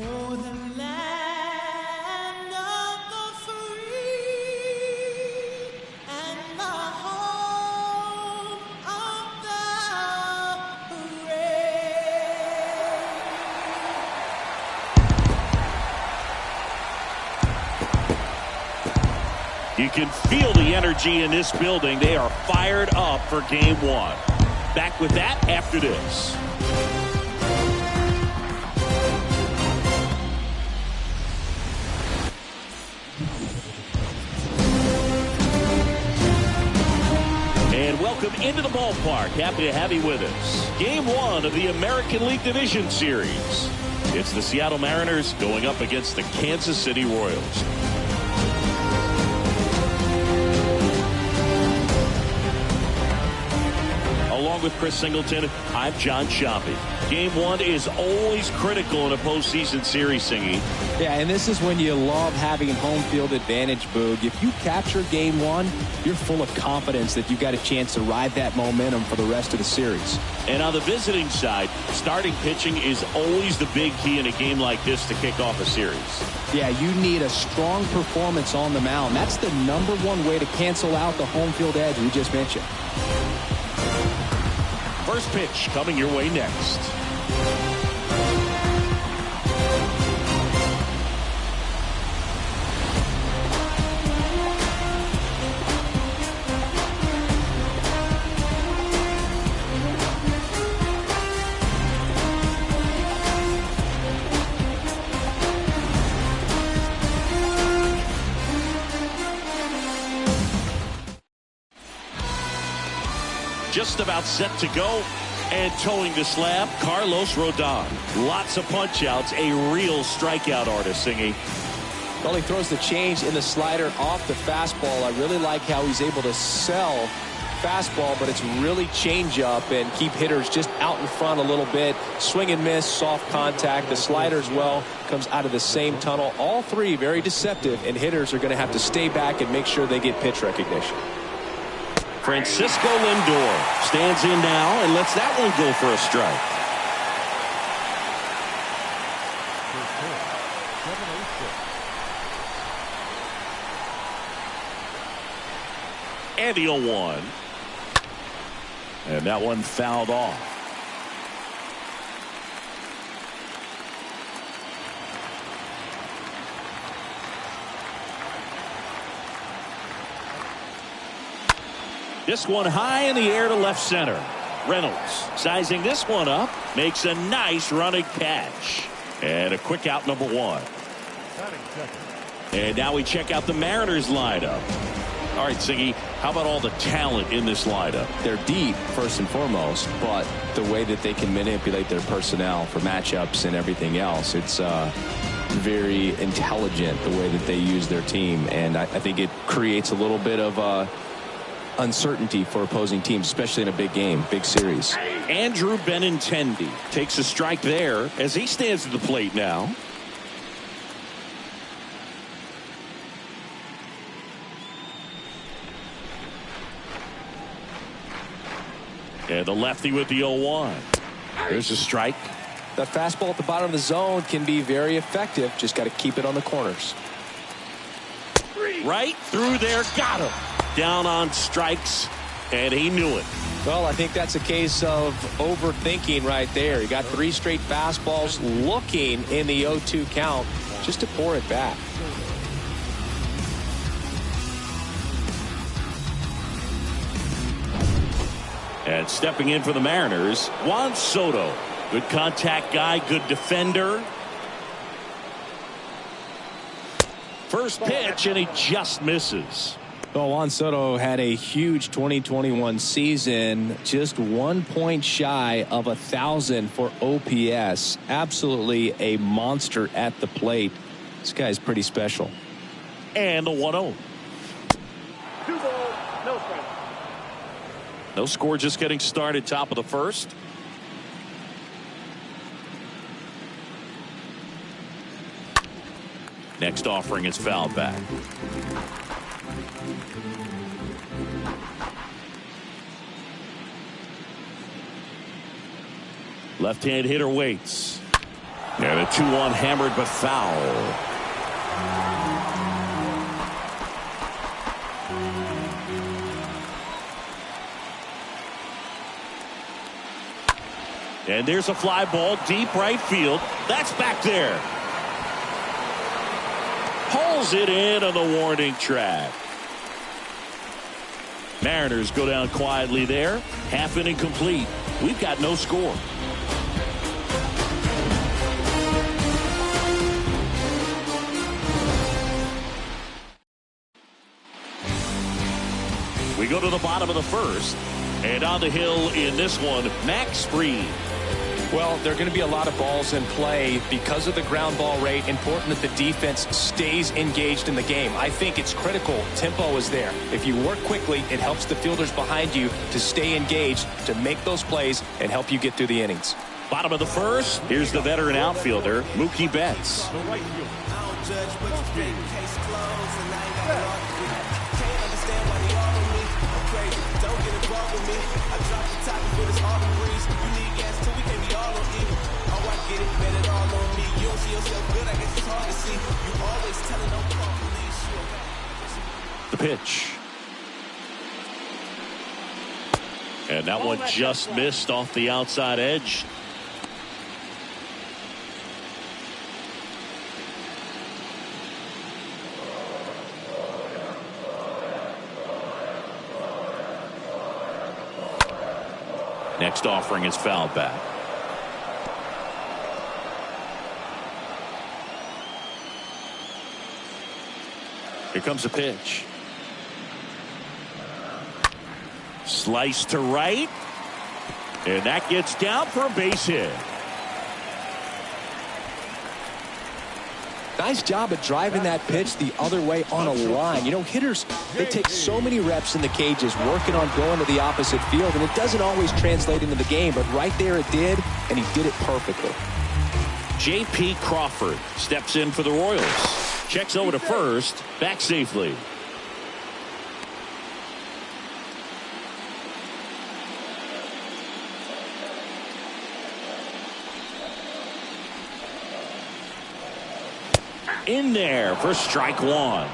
For the land of the free and the home of the brave. You can feel the energy in this building. They are fired up for game one. Back with that after this. And welcome into the ballpark. Happy to have you with us. Game one of the American League Division Series. It's the Seattle Mariners going up against the Kansas City Royals. Along with Chris Singleton, I'm John Shoppy. Game one is always critical in a postseason series, Singy. Yeah, and this is when you love having home field advantage, Boog. If you capture game one, you're full of confidence that you've got a chance to ride that momentum for the rest of the series. And on the visiting side, starting pitching is always the big key in a game like this to kick off a series. Yeah, you need a strong performance on the mound. That's the #1 way to cancel out the home field edge we just mentioned. First pitch coming your way next. Just about set to go, and towing the slab, Carlos Rodon. Lots of punch outs, a real strikeout artist, Singy. Well, he throws the change in the slider off the fastball. I really like how he's able to sell fastball, but it's really change up and keep hitters just out in front a little bit. Swing and miss, soft contact. The slider as well comes out of the same tunnel. All three very deceptive, and hitters are going to have to stay back and make sure they get pitch recognition. Francisco Lindor stands in now and lets that one go for a strike. And the 0-1. And that one fouled off. This one high in the air to left center. Reynolds sizing this one up, makes a nice running catch. And a quick out, #1. And now we check out the Mariners lineup. All right, Siggy, how about all the talent in this lineup? They're deep, first and foremost, but the way that they can manipulate their personnel for matchups and everything else, it's very intelligent the way that they use their team. And I think it creates a little bit of uncertainty for opposing teams, especially in a big game, big series. Andrew Benintendi takes a strike there as he stands at the plate now. And the lefty with the 0-1. There's a strike. That fastball at the bottom of the zone can be very effective. Just got to keep it on the corners. Right through there, got him. Down on strikes, and he knew it. Well, I think that's a case of overthinking right there. He got 3 straight fastballs looking in the 0-2 count just to pour it back. And stepping in for the Mariners, Juan Soto. Good contact guy, good defender. First pitch, and he just misses. Well, Juan Soto had a huge 2021 season, just 1 point shy of 1,000 for OPS. Absolutely a monster at the plate. This guy's pretty special. And the 1-0. 2 balls, no strike. No score, just getting started, top of the first. Next offering is fouled back. Left-hand hitter waits. And a 2-1 hammered but foul. And there's a fly ball deep right field. That's back there. Pulls it in on the warning track. Mariners go down quietly there. Half inning complete. We've got no score. We go to the bottom of the first. And on the hill in this one, Max Fried. Well, there are going to be a lot of balls in play because of the ground ball rate. Important that the defense stays engaged in the game. I think it's critical. Tempo is there. If you work quickly, it helps the fielders behind you to stay engaged, to make those plays, and help you get through the innings. Bottom of the first, here's the veteran outfielder, Mookie Betts. The pitch. And that one just missed off the outside edge. Next offering is fouled back. Here comes a pitch. Slice to right. And that gets down for a base hit. Nice job at driving that pitch the other way on a line. You know, hitters, they take so many reps in the cages working on going to the opposite field, and it doesn't always translate into the game, but right there it did, and he did it perfectly. J.P. Crawford steps in for the Royals. Checks over to first, back safely. In there for strike one.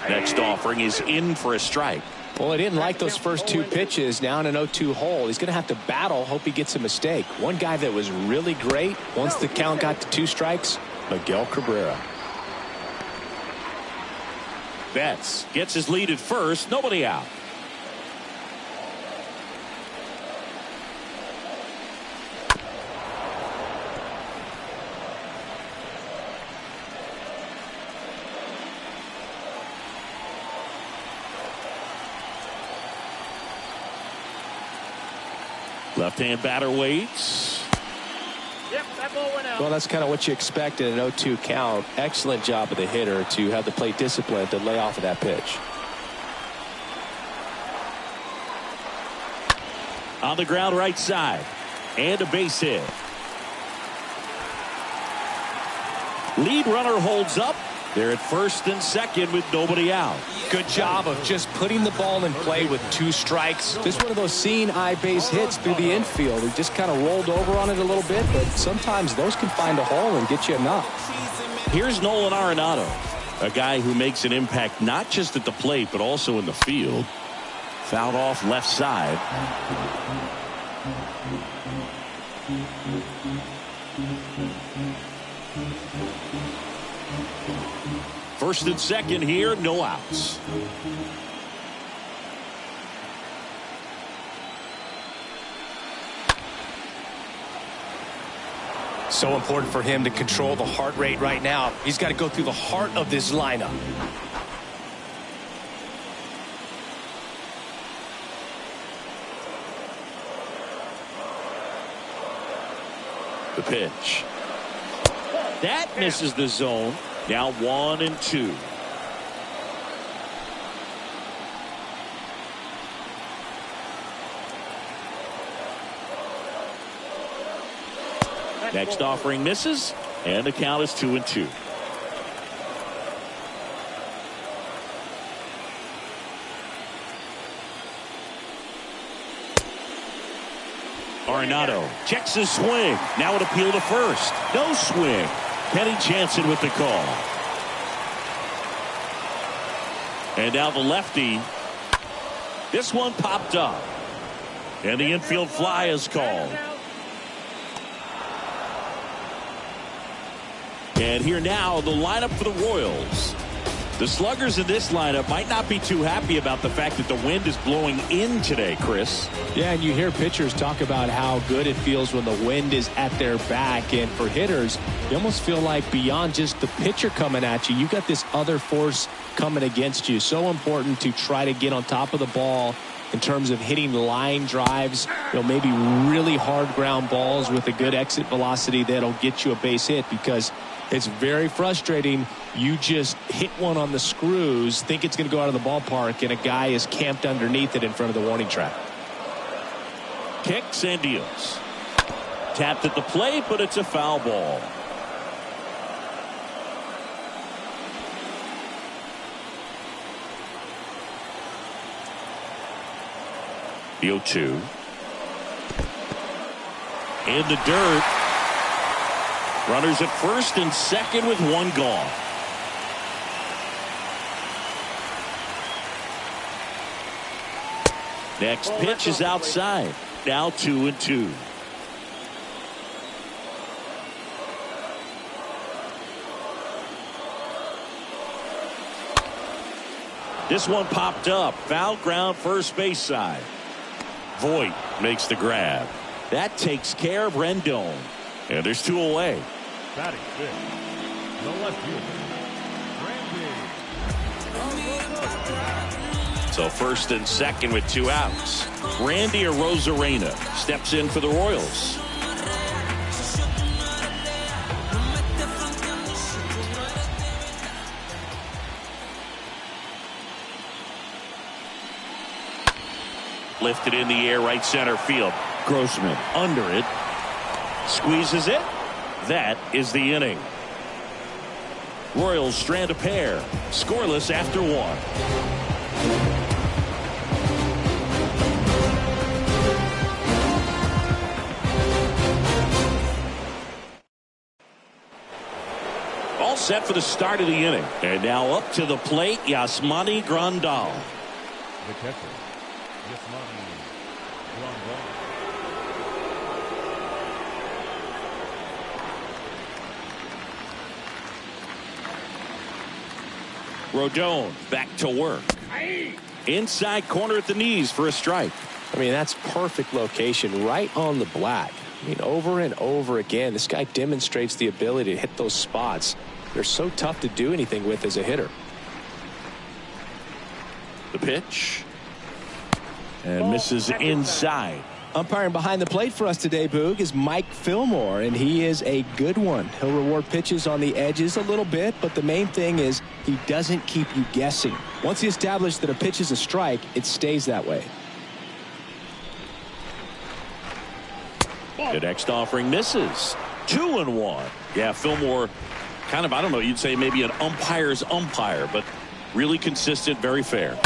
Next offering is in for a strike. Well, he didn't like those first two pitches. Now in an 0-2 hole. He's going to have to battle. Hope he gets a mistake. One guy that was really great once the count got to 2 strikes, Miguel Cabrera. Betts gets his lead at first. Nobody out. Left-hand batter waits. Yep, that ball went out. Well, that's kind of what you expect in an 0-2 count. Excellent job of the hitter to have the plate discipline to lay off of that pitch. On the ground right side. And a base hit. Lead runner holds up. They're at first and second with nobody out. Good job of just putting the ball in play with 2 strikes. Just one of those seeing eye base hits through the infield. He just kind of rolled over on it a little bit, but sometimes those can find a hole and get you a knock. Here's Nolan Arenado, a guy who makes an impact not just at the plate but also in the field. Fouled off left side. First and second here, no outs. So important for him to control the heart rate right now. He's got to go through the heart of this lineup. The pitch. That misses the zone. Now 1-2. Next offering misses. And the count is 2-2. Arenado checks his swing. Now an appeal to first. No swing. Kenny Jansen with the call. And now the lefty. This one popped up. And the infield fly is called. And here now the lineup for the Royals. The sluggers in this lineup might not be too happy about the fact that the wind is blowing in today, Chris. Yeah, and you hear pitchers talk about how good it feels when the wind is at their back. And for hitters, you almost feel like beyond just the pitcher coming at you, you got this other force coming against you. So important to try to get on top of the ball in terms of hitting line drives, maybe really hard ground balls with a good exit velocity that'll get you a base hit, because it's very frustrating. You just hit one on the screws, think it's going to go out of the ballpark, and a guy is camped underneath it in front of the warning track. Kicks and deals. Tapped at the plate, but it's a foul ball. The 0-2. In the dirt. Runners at first and second with one gone. Next pitch is outside. Now 2-2. This one popped up. Foul ground first base side. Voit makes the grab. That takes care of Rendon. And there's two away. Batting fifth, the left fielder, Randy. So first and second with two outs. Randy Arozarena steps in for the Royals. Lifted in the air, right center field. Grossman under it. Squeezes it. That is the inning. Royals strand a pair. Scoreless after one. All set for the start of the inning. And now up to the plate, Yasmani Grandal. The catcher, Yasmani Grandal. Rodon back to work. Inside corner at the knees for a strike. I mean, that's perfect location, right on the black. I mean, over and over again, this guy demonstrates the ability to hit those spots. They're so tough to do anything with as a hitter. The pitch. And misses inside. Umpiring behind the plate for us today, Boog, is Mike Fillmore, and he is a good one. He'll reward pitches on the edges a little bit, but the main thing is he doesn't keep you guessing. Once he establishes that a pitch is a strike, it stays that way. The next offering misses. 2-1. Yeah, Fillmore, kind of, I don't know, you'd say maybe an umpire's umpire, but really consistent, very fair.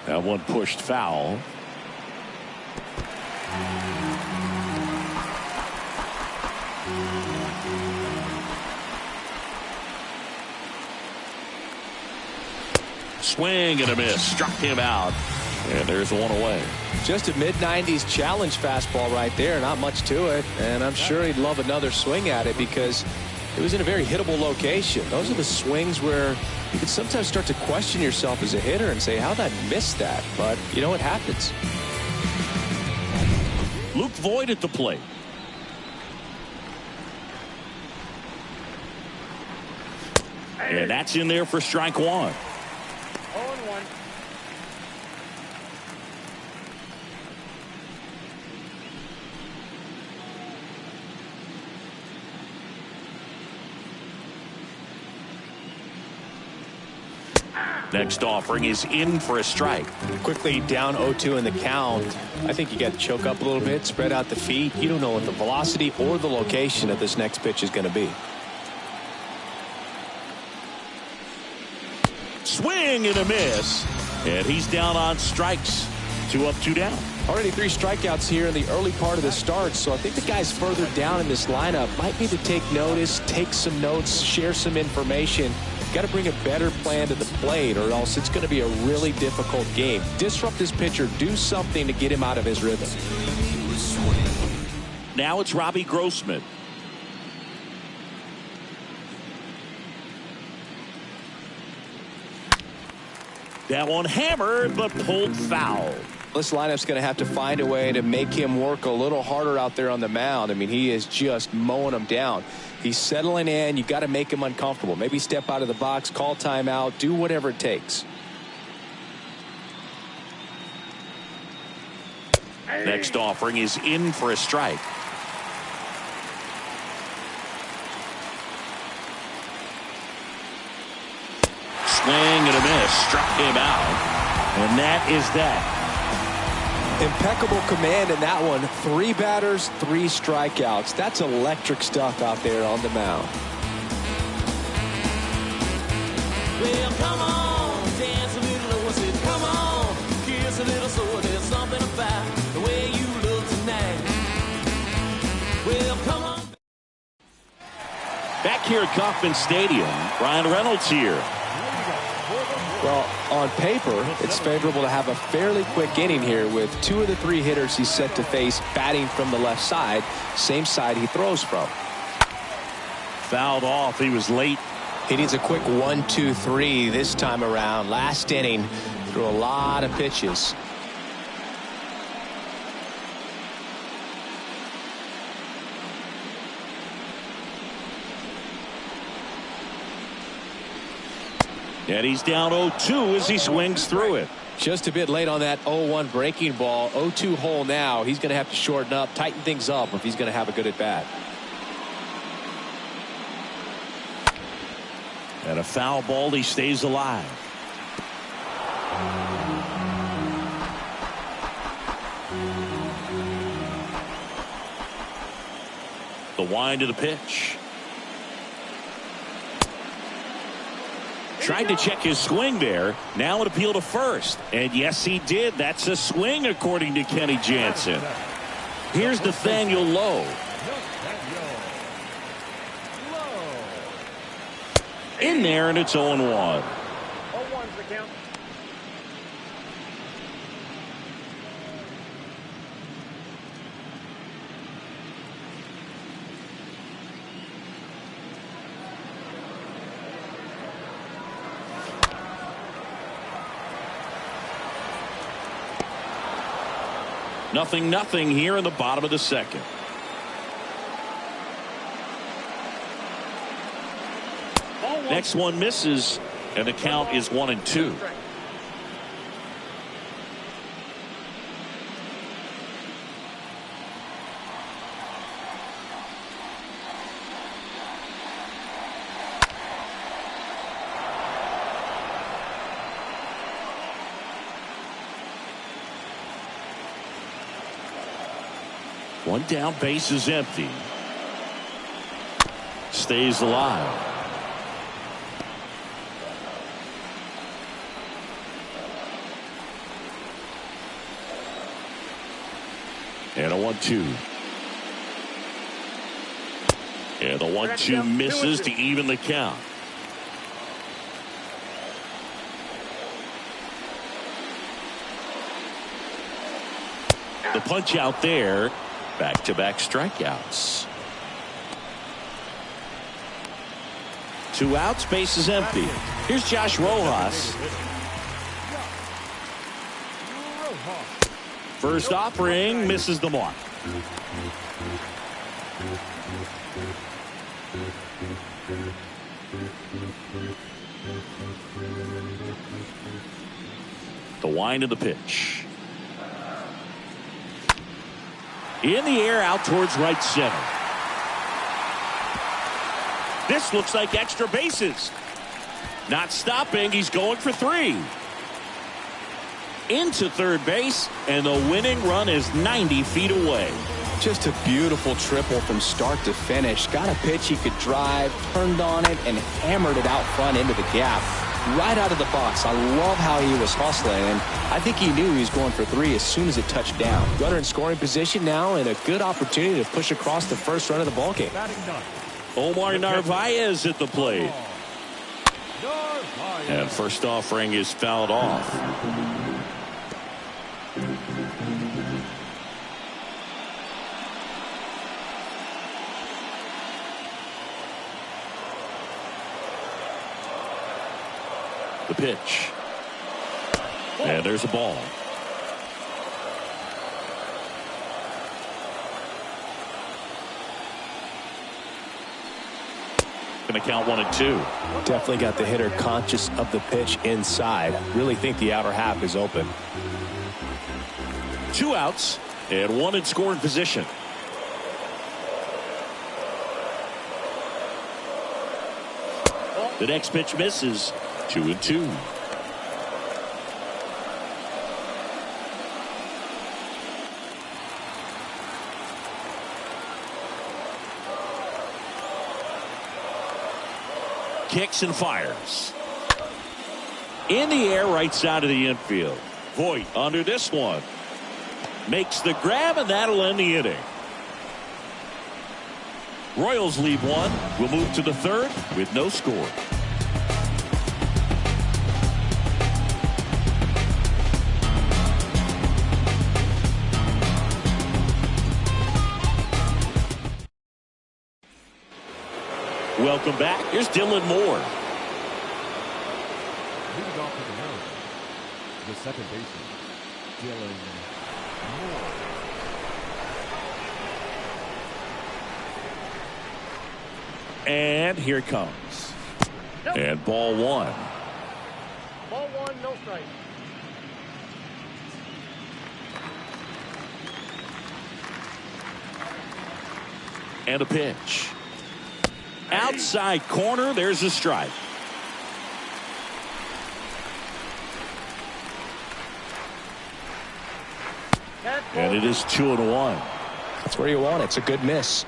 That one pushed foul. Swing and a miss. Struck him out. And there's one away. Just a mid-90s challenge fastball right there. Not much to it. And I'm sure he'd love another swing at it because it was in a very hittable location. Those are the swings where you can sometimes start to question yourself as a hitter and say, how'd I miss that? But, you know, it happens. Luke Voit at the plate. And that's in there for strike one. 0-1. Next offering is in for a strike. Quickly down 0-2 in the count. I think you got to choke up a little bit, spread out the feet. You don't know what the velocity or the location of this next pitch is going to be. Swing and a miss. And he's down on strikes. 2 up, 2 down. Already 3 strikeouts here in the early part of the start, so I think the guys further down in this lineup might need to take notice, take some notes, share some information. Got to bring a better plan to the plate, or else it's going to be a really difficult game. Disrupt this pitcher, do something to get him out of his rhythm. Now it's Robbie Grossman. That one hammered, but pulled foul. This lineup's going to have to find a way to make him work a little harder out there on the mound. I mean, he is just mowing them down. He's settling in. You got to make him uncomfortable. Maybe step out of the box, call timeout, do whatever it takes. Next offering is in for a strike. Swing and a miss. Struck him out. And that is that. Impeccable command in that one. 3 batters, 3 strikeouts. That's electric stuff out there on the mound. Well, come on, dance a little, I said, come on, kiss a little, so there's something about the way you look tonight. Well, come on. Back here at Kauffman Stadium, Ryan Reynolds here. Well, on paper, it's favorable to have a fairly quick inning here with 2 of the 3 hitters he's set to face batting from the left side, same side he throws from. Fouled off. He was late. He needs a quick 1-2-3 this time around. Last inning, threw a lot of pitches. And he's down 0-2 as he swings through it. Just a bit late on that 0-1 breaking ball. 0-2 hole now. He's going to have to shorten up, tighten things up if he's going to have a good at bat. And a foul ball, he stays alive. The wind of the pitch. Tried to check his swing there. Now an appeal to first. And yes, he did. That's a swing, according to Kenny Jansen. Here's Nathaniel Lowe. In there, and it's 0-1. 0-1's the count. Nothing here in the bottom of the second. Next one misses, and the count is 1-2. One down, base is empty. Stays alive. And a 1-2. And the 1-2 misses to even the count. The punch out there. Back-to-back strikeouts. 2 outs, base is empty. Here's Josh Rojas. First offering misses the mark. The wind of the pitch. In the air, out towards right center. This looks like extra bases. Not stopping. He's going for 3. Into third base, and the winning run is 90 feet away. Just a beautiful triple from start to finish. Got a pitch he could drive, turned on it, and hammered it out front into the gap. Right out of the box. I love how he was hustling, and I think he knew he was going for 3 as soon as it touched down. Runner in scoring position now, and a good opportunity to push across the first run of the ballgame. Omar Narvaez at the plate. And first offering is fouled off. The pitch. And there's a ball. Going to count 1-2. Definitely got the hitter conscious of the pitch inside. Really think the outer half is open. 2 outs and 1 in scoring position. The next pitch misses. 2-2. Kicks and fires. In the air, right side of the infield. Voit under this one. Makes the grab, and that'll end the inning. Royals lead 1. We'll move to the 3rd with no score. Welcome back. Here's Dylan Moore. Leading off with the Mariners, the second baseman, Dylan Moore. And here it comes. Nope. And ball 1. Ball 1, no strike. And a pitch. Outside corner, there's a strike. And it is 2-1. That's where you want it. It's a good miss.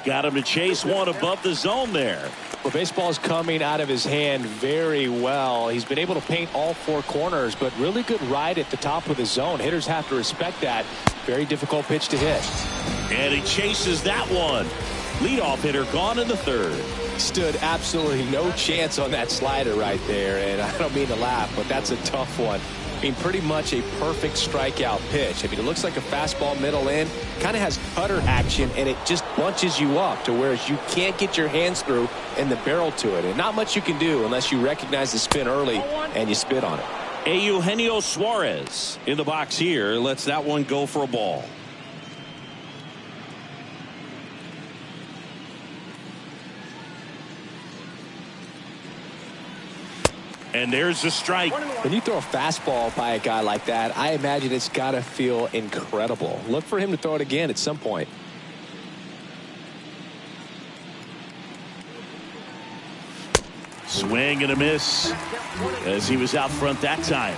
Got him to chase one above the zone there. Well, baseball is coming out of his hand very well. He's been able to paint all 4 corners, but really good ride at the top of the zone. Hitters have to respect that. Very difficult pitch to hit. And he chases that one. Leadoff hitter gone in the 3rd. Stood absolutely no chance on that slider right there, and I don't mean to laugh, but that's a tough one. I mean, pretty much a perfect strikeout pitch. I mean, it looks like a fastball middle in, kind of has cutter action, and it just bunches you up to where you can't get your hands through and the barrel to it. And not much you can do unless you recognize the spin early and you spit on it. Eugenio Suarez in the box here. Lets that one go for a ball. And there's the strike. When you throw a fastball by a guy like that, I imagine it's got to feel incredible. Look for him to throw it again at some point. Swing and a miss as he was out front that time.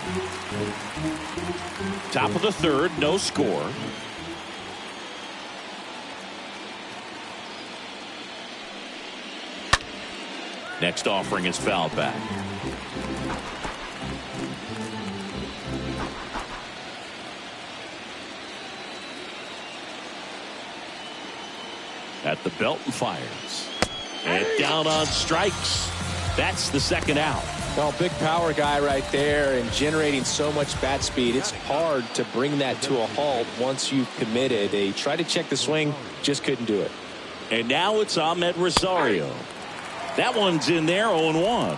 Top of the 3rd, no score. Next offering is fouled back. At the belt and fires. And down on strikes. That's the 2nd out. Well, big power guy right there and generating so much bat speed. It's hard to bring that to a halt once you've committed. They tried to check the swing, just couldn't do it. And now it's Ahmed Rosario. That one's in there, 0-1.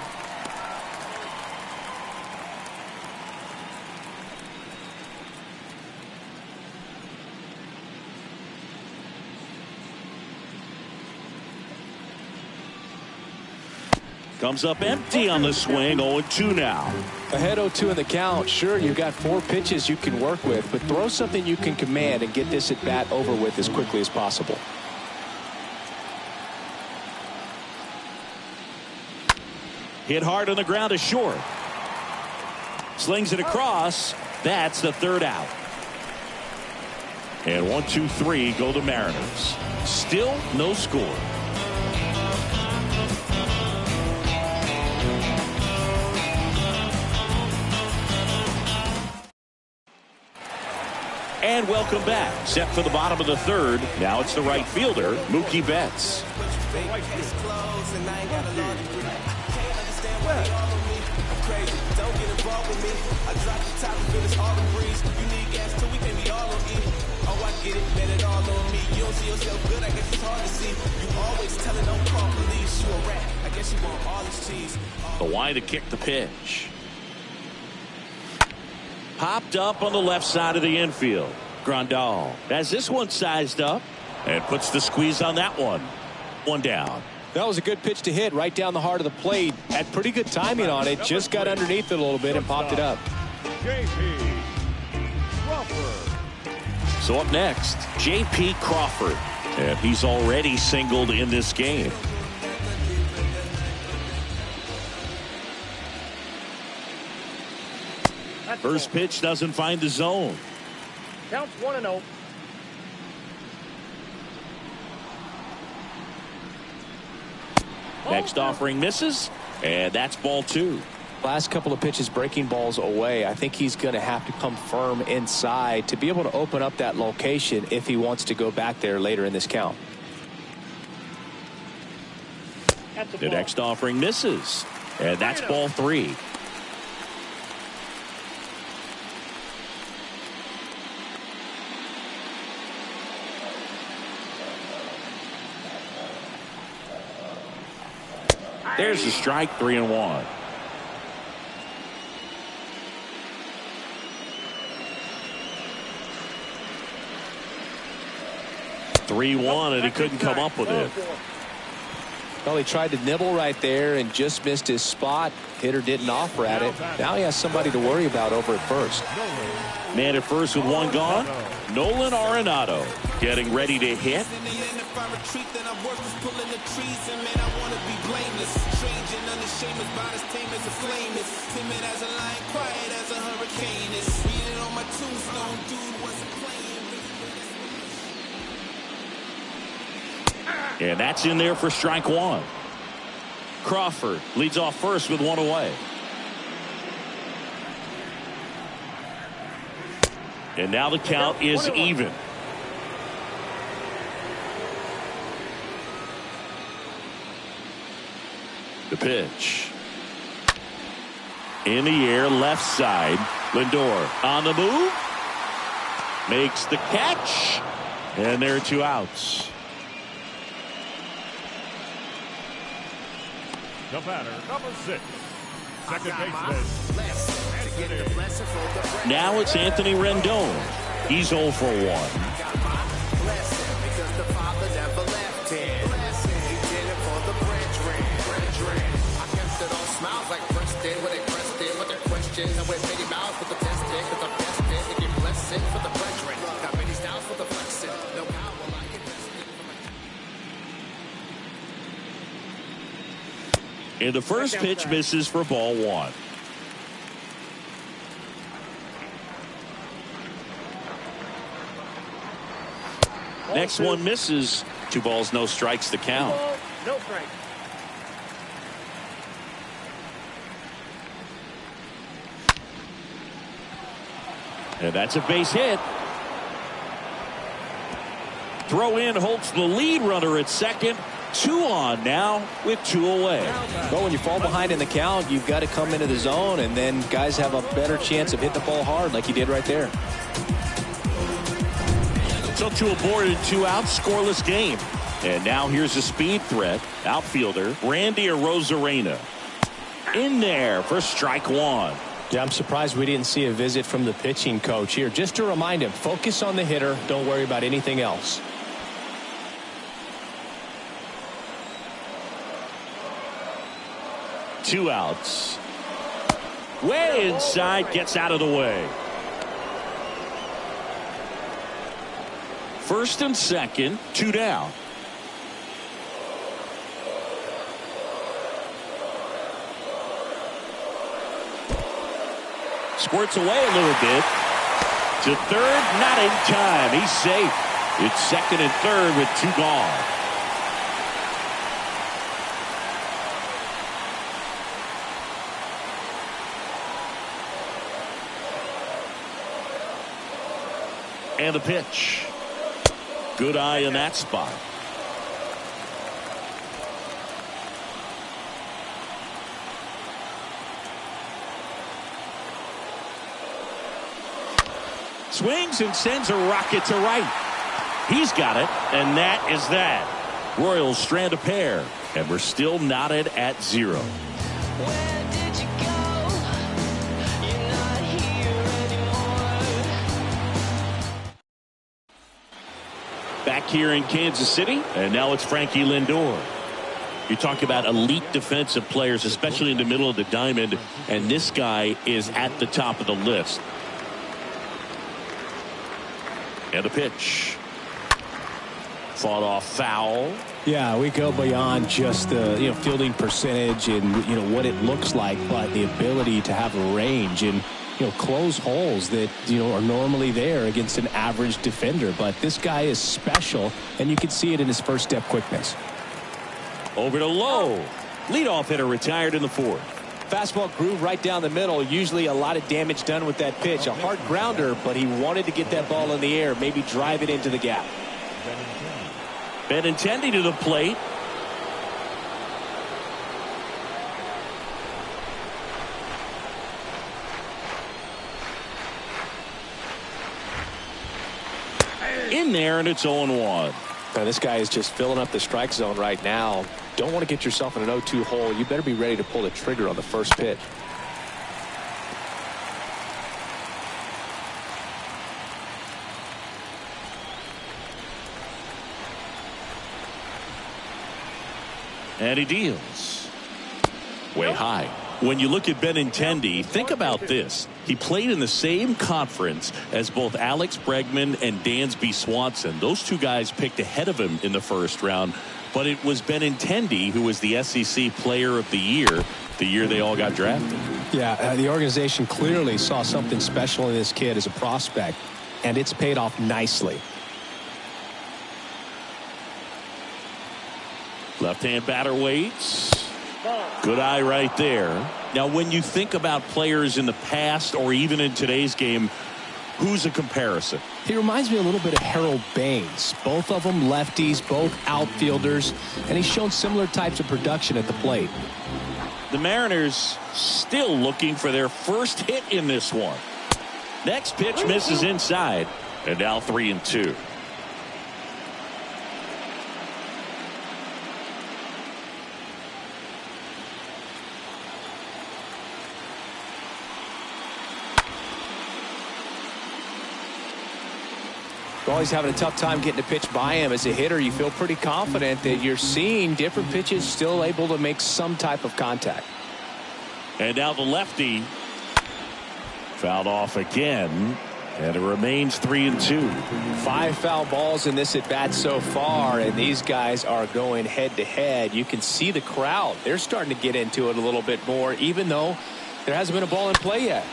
Comes up empty on the swing. 0-2 now. Ahead 0-2 in the count. Sure, you've got 4 pitches you can work with, but throw something you can command and get this at bat over with as quickly as possible. Hit hard on the ground is short. Slings it across. That's the third out. And 1, 2, 3 go the Mariners. Still no score. And welcome back. Set for the bottom of the third. Now it's the right fielder, Mookie Betts. The line to kick the pitch. Popped up on the left side of the infield. Grandal has this one sized up and puts the squeeze on that one. One down. That was a good pitch to hit right down the heart of the plate. Had pretty good timing on it. Just got underneath it a little bit and popped it up. So up next, J.P. Crawford. And he's already singled in this game. First pitch doesn't find the zone. Counts 1-0. Next offering misses, and that's ball 2. Last couple of pitches breaking balls away. I think he's going to have to come firm inside to be able to open up that location if he wants to go back there later in this count. The next offering misses, and that's ball 3. There's the strike, 3-1. And he couldn't come up with it. Well, he tried to nibble right there and just missed his spot. Hitter didn't offer at it. Now he has somebody to worry about over at first. Man at first with one gone. Nolan Arenado getting ready to hit. And that's in there for strike 1. Crawford leads off first with 1 away. And now the count is even. The pitch. In the air, left side. Lindor on the move. Makes the catch. And there are 2 outs. The batter, number 6, second baseman. Now it's Anthony Rendon. He's 0 for 1. And the first pitch misses for ball 1. Next one misses. 2 balls, no strikes to count. No strike. And that's a base hit. Throw in Holt's the lead runner at second. 2 on now with 2 away. Well, when you fall behind in the count, you've got to come into the zone, and then guys have a better chance of hitting the ball hard like he did right there. So 2 aboard and 2 out, scoreless game. And now here's a speed threat. Outfielder Randy Arozarena in there for strike 1. Yeah, I'm surprised we didn't see a visit from the pitching coach here. Just to remind him, focus on the hitter. Don't worry about anything else. Two outs. Way inside, gets out of the way. First and second, 2 down. Squirts away a little bit. To third, not in time. He's safe. It's second and third with 2 gone. And the pitch. Good eye in that spot. Swings and sends a rocket to right. He's got it, and that is that. Royals strand a pair, and we're still knotted at 0. Where did you go? You're not here anymore. Back here in Kansas City, and now it's Frankie Lindor. You talk about elite defensive players, especially in the middle of the diamond, and this guy is at the top of the list. And the pitch. Fought off foul. Yeah, we go beyond just the fielding percentage and what it looks like, but the ability to have a range and close holes that are normally there against an average defender. But this guy is special, and you can see it in his first step quickness. Over to Lowe. Leadoff hitter retired in the 4th. Fastball groove right down the middle. Usually a lot of damage done with that pitch. A hard grounder, but he wanted to get that ball in the air, maybe drive it into the gap. Benintendi to the plate. In there, and it's 0-1. Now, this guy is just filling up the strike zone right now. Don't want to get yourself in an 0-2 hole. You better be ready to pull the trigger on the first pitch. And he deals. Way high. When you look at Benintendi, think about this. He played in the same conference as both Alex Bregman and Dansby Swanson. Those 2 guys picked ahead of him in the first round. But it was Benintendi who was the SEC Player of the Year they all got drafted. Yeah, the organization clearly saw something special in this kid as a prospect, and it's paid off nicely. Left-hand batter waits. Good eye right there. Now, when you think about players in the past or even in today's game, who's a comparison? He reminds me a little bit of Harold Baines. Both of them lefties, both outfielders, and he's shown similar types of production at the plate. The Mariners still looking for their first hit in this one. Next pitch misses inside, and now 3-2. You're always having a tough time getting a pitch by him. As a hitter, you feel pretty confident that you're seeing different pitches still able to make some type of contact. And now the lefty fouled off again, and it remains 3-2. 5 foul balls in this at bat so far, and these guys are going head to head. You can see the crowd. They're starting to get into it a little bit more, even though there hasn't been a ball in play yet.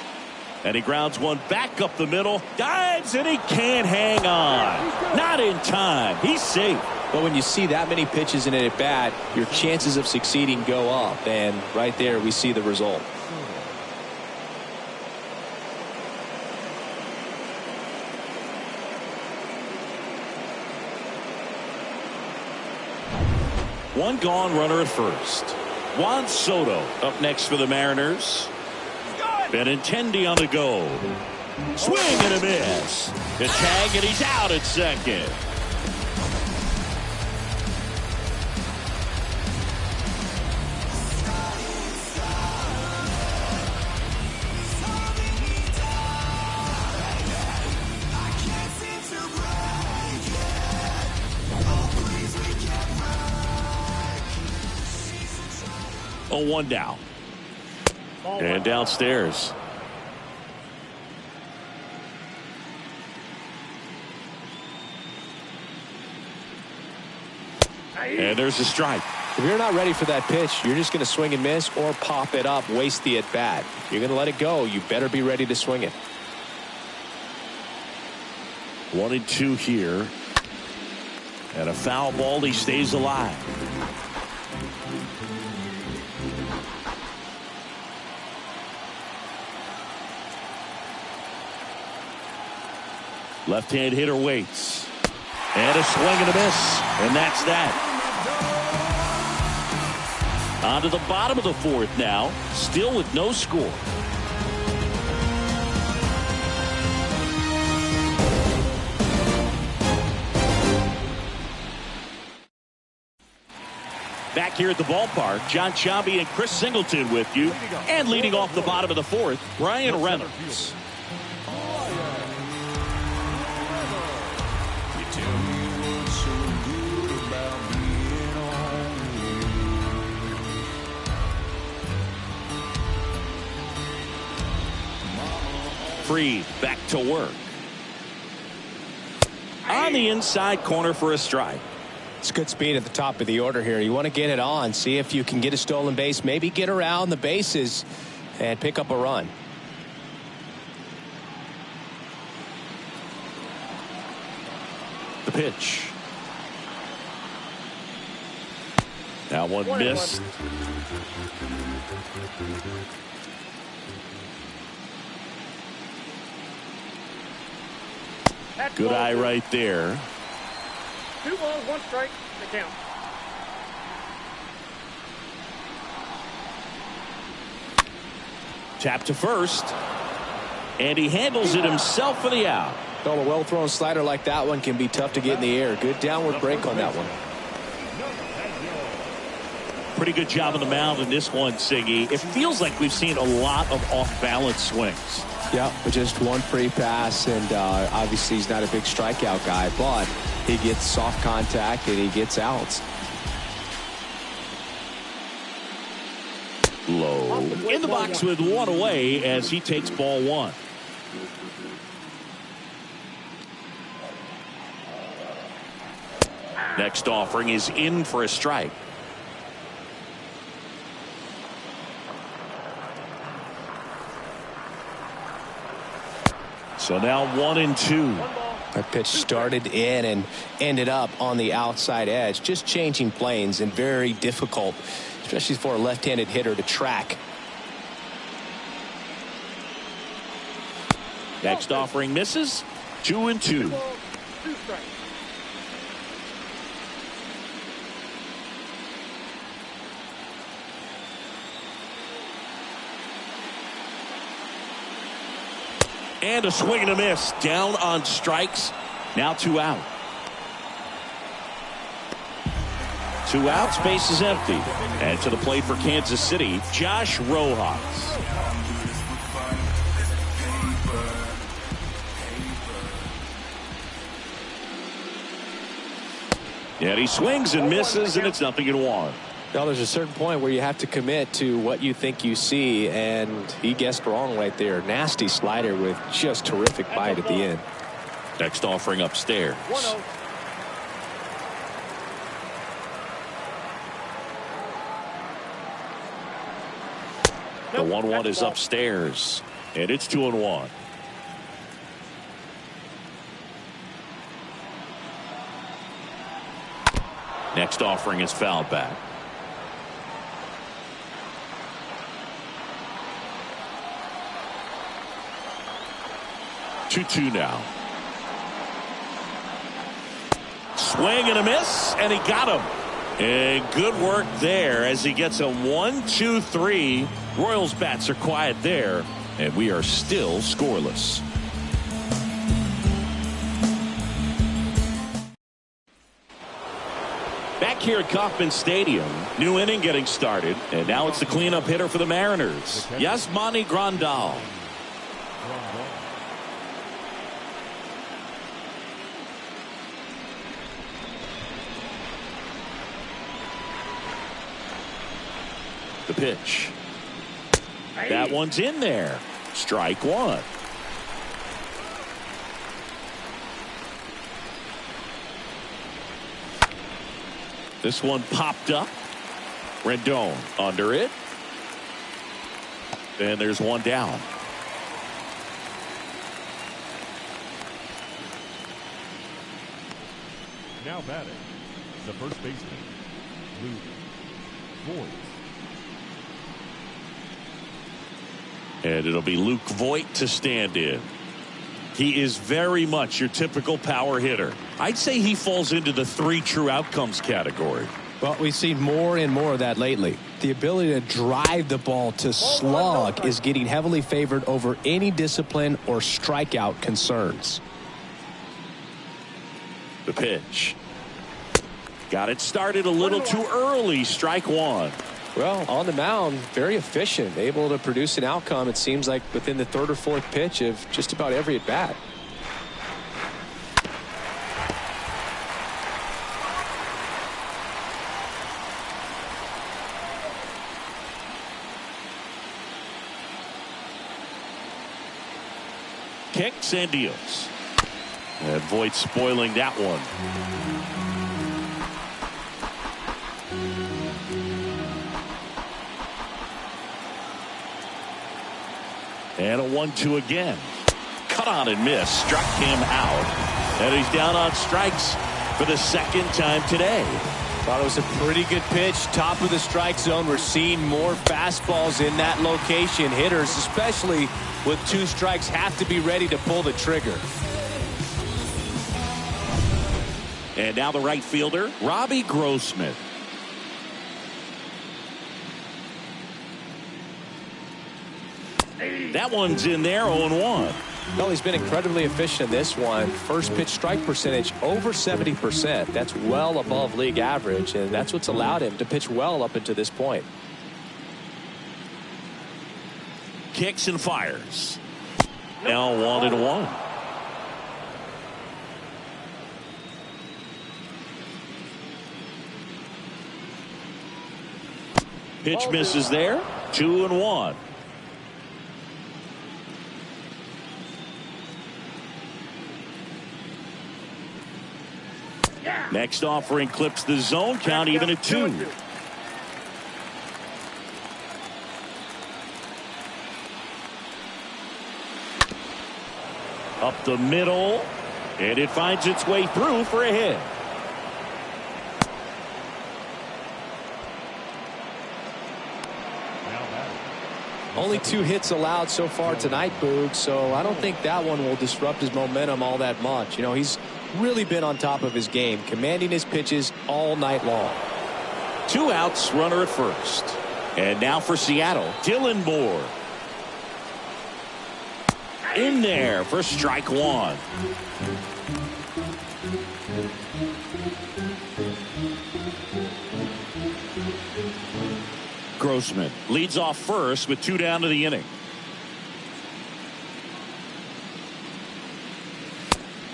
And he grounds one back up the middle, dives, and he can't hang on. Not in time. He's safe. But when you see that many pitches in an at bat, your chances of succeeding go up, and right there we see the result. One gone, runner at first. Juan Soto up next for the Mariners. Benintendi on the go. Swing and a miss. The tag, and he's out at second. Oh, 1 down. And downstairs. And there's a strike. If you're not ready for that pitch, you're just going to swing and miss or pop it up, waste the at-bat. If you're going to let it go, you better be ready to swing it. 1-2 here. And a foul ball. He stays alive. Left-hand hitter waits. And a swing and a miss. And that's that. On to the bottom of the fourth now. Still with no score. Back here at the ballpark, John Chambi and Chris Singleton with you. And leading off the bottom of the fourth, Brian Reynolds. Freed back to work. On the inside corner for a strike. It's good speed at the top of the order here. You want to get it on, see if you can get a stolen base, maybe get around the bases and pick up a run. The pitch. That one missed. Good eye right there. 2 balls, 1 strike, the count. Tap to first. And he handles it himself for the out. A well-thrown slider like that one can be tough to get in the air. Good downward break on that one. Pretty good job on the mound in this one, Siggy. It feels like we've seen a lot of off-balance swings. Yeah, but just one free pass, and obviously he's not a big strikeout guy, but he gets soft contact and he gets outs. Low. In the box with one away as he takes ball one. Next offering is in for a strike. So now 1-2. That pitch started in and ended up on the outside edge. Just changing planes and very difficult, especially for a left-handed hitter to track. Next offering misses. 2-2. 2 strikes. And a swing and a miss. Down on strikes. Now 2 out. 2 outs. Base is empty. And to the plate for Kansas City, Josh Rojas. And he swings and misses, and it's 0-1. Well, there's a certain point where you have to commit to what you think you see, and he guessed wrong right there. Nasty slider with just terrific bite at the end. Next offering upstairs. 1-0. The 1-1 is upstairs, and it's 2-1. Next offering is fouled back. Two now. Swing and a miss, and he got him. And good work there as he gets a 1-2-3. Royals bats are quiet there, and we are still scoreless. Back here at Kauffman Stadium, new inning getting started, and now it's the cleanup hitter for the Mariners, Yasmani Grandal. The pitch. That one's in there. Strike one. This one popped up. Rendon under it. And there's one down. Now batting, the first baseman, Luke Voigt. And it'll be Luke Voigt to stand in. He is very much your typical power hitter. I'd say he falls into the 3 true outcomes category. Well, we've seen more and more of that lately. The ability to drive the ball to slug is getting heavily favored over any discipline or strikeout concerns. The pitch. Got it started a little too early. Strike one. Well, on the mound, very efficient, able to produce an outcome, it seems like, within the 3rd or 4th pitch of just about every at bat. Kicks and deals. And Voigt spoiling that one. And a 1-2 again. Cut on and miss. Struck him out. And he's down on strikes for the 2nd time today. Thought it was a pretty good pitch. Top of the strike zone. We're seeing more fastballs in that location. Hitters, especially with 2 strikes, have to be ready to pull the trigger. And now the right fielder, Robbie Grossman. That one's in there, 0-1. Well, he's been incredibly efficient in this one. First pitch strike percentage over 70%. That's well above league average, and that's what's allowed him to pitch well up until this point. Kicks and fires. Now 1-1. Pitch misses there. 2-1. Next offering clips the zone. Count even at 2. Up the middle. And it finds its way through for a hit. Only 2 hits allowed so far tonight, Boog, so I don't think that one will disrupt his momentum all that much. You know, he's really been on top of his game, commanding his pitches all night long. 2 outs, runner at first. And now for Seattle, Dylan Moore. In there for strike 1. Grossman leads off first with 2 down to the inning.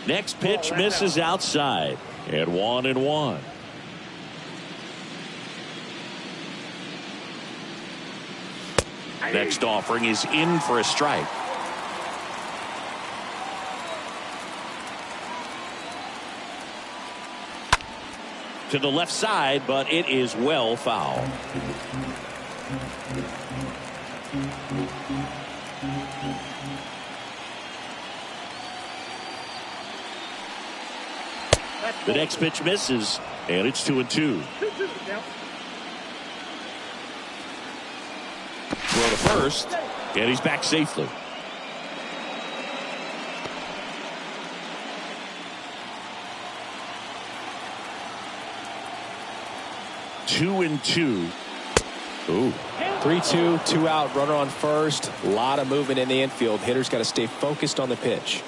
Next pitch misses outside. And 1-1. Next offering is in for a strike. To the left side, but it is well foul. The next pitch misses, and it's 2-2. Throw to first, and he's back safely. Two and 2. Ooh. 3-2, 2 out, runner on first. A lot of movement in the infield. Hitter's got to stay focused on the pitch.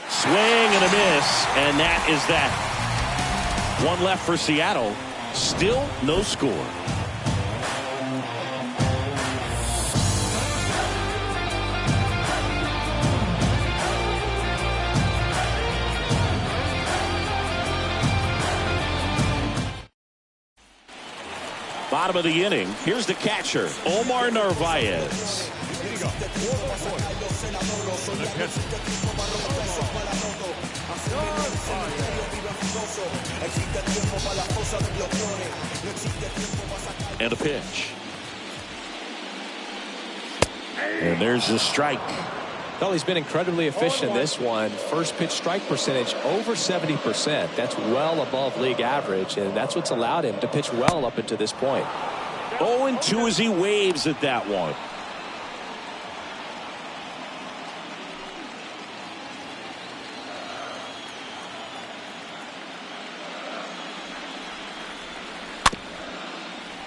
Swing and a miss, and that is that. 1 left for Seattle. Still no score. Bottom of the inning. Here's the catcher, Omar Narvaez. changeup for the Royals. And And a pitch. And there's the strike. Well, he's been incredibly efficient in this one. First pitch strike percentage over 70%. That's well above league average, and that's what's allowed him to pitch well up until this point. 0-2 as he waves at that one.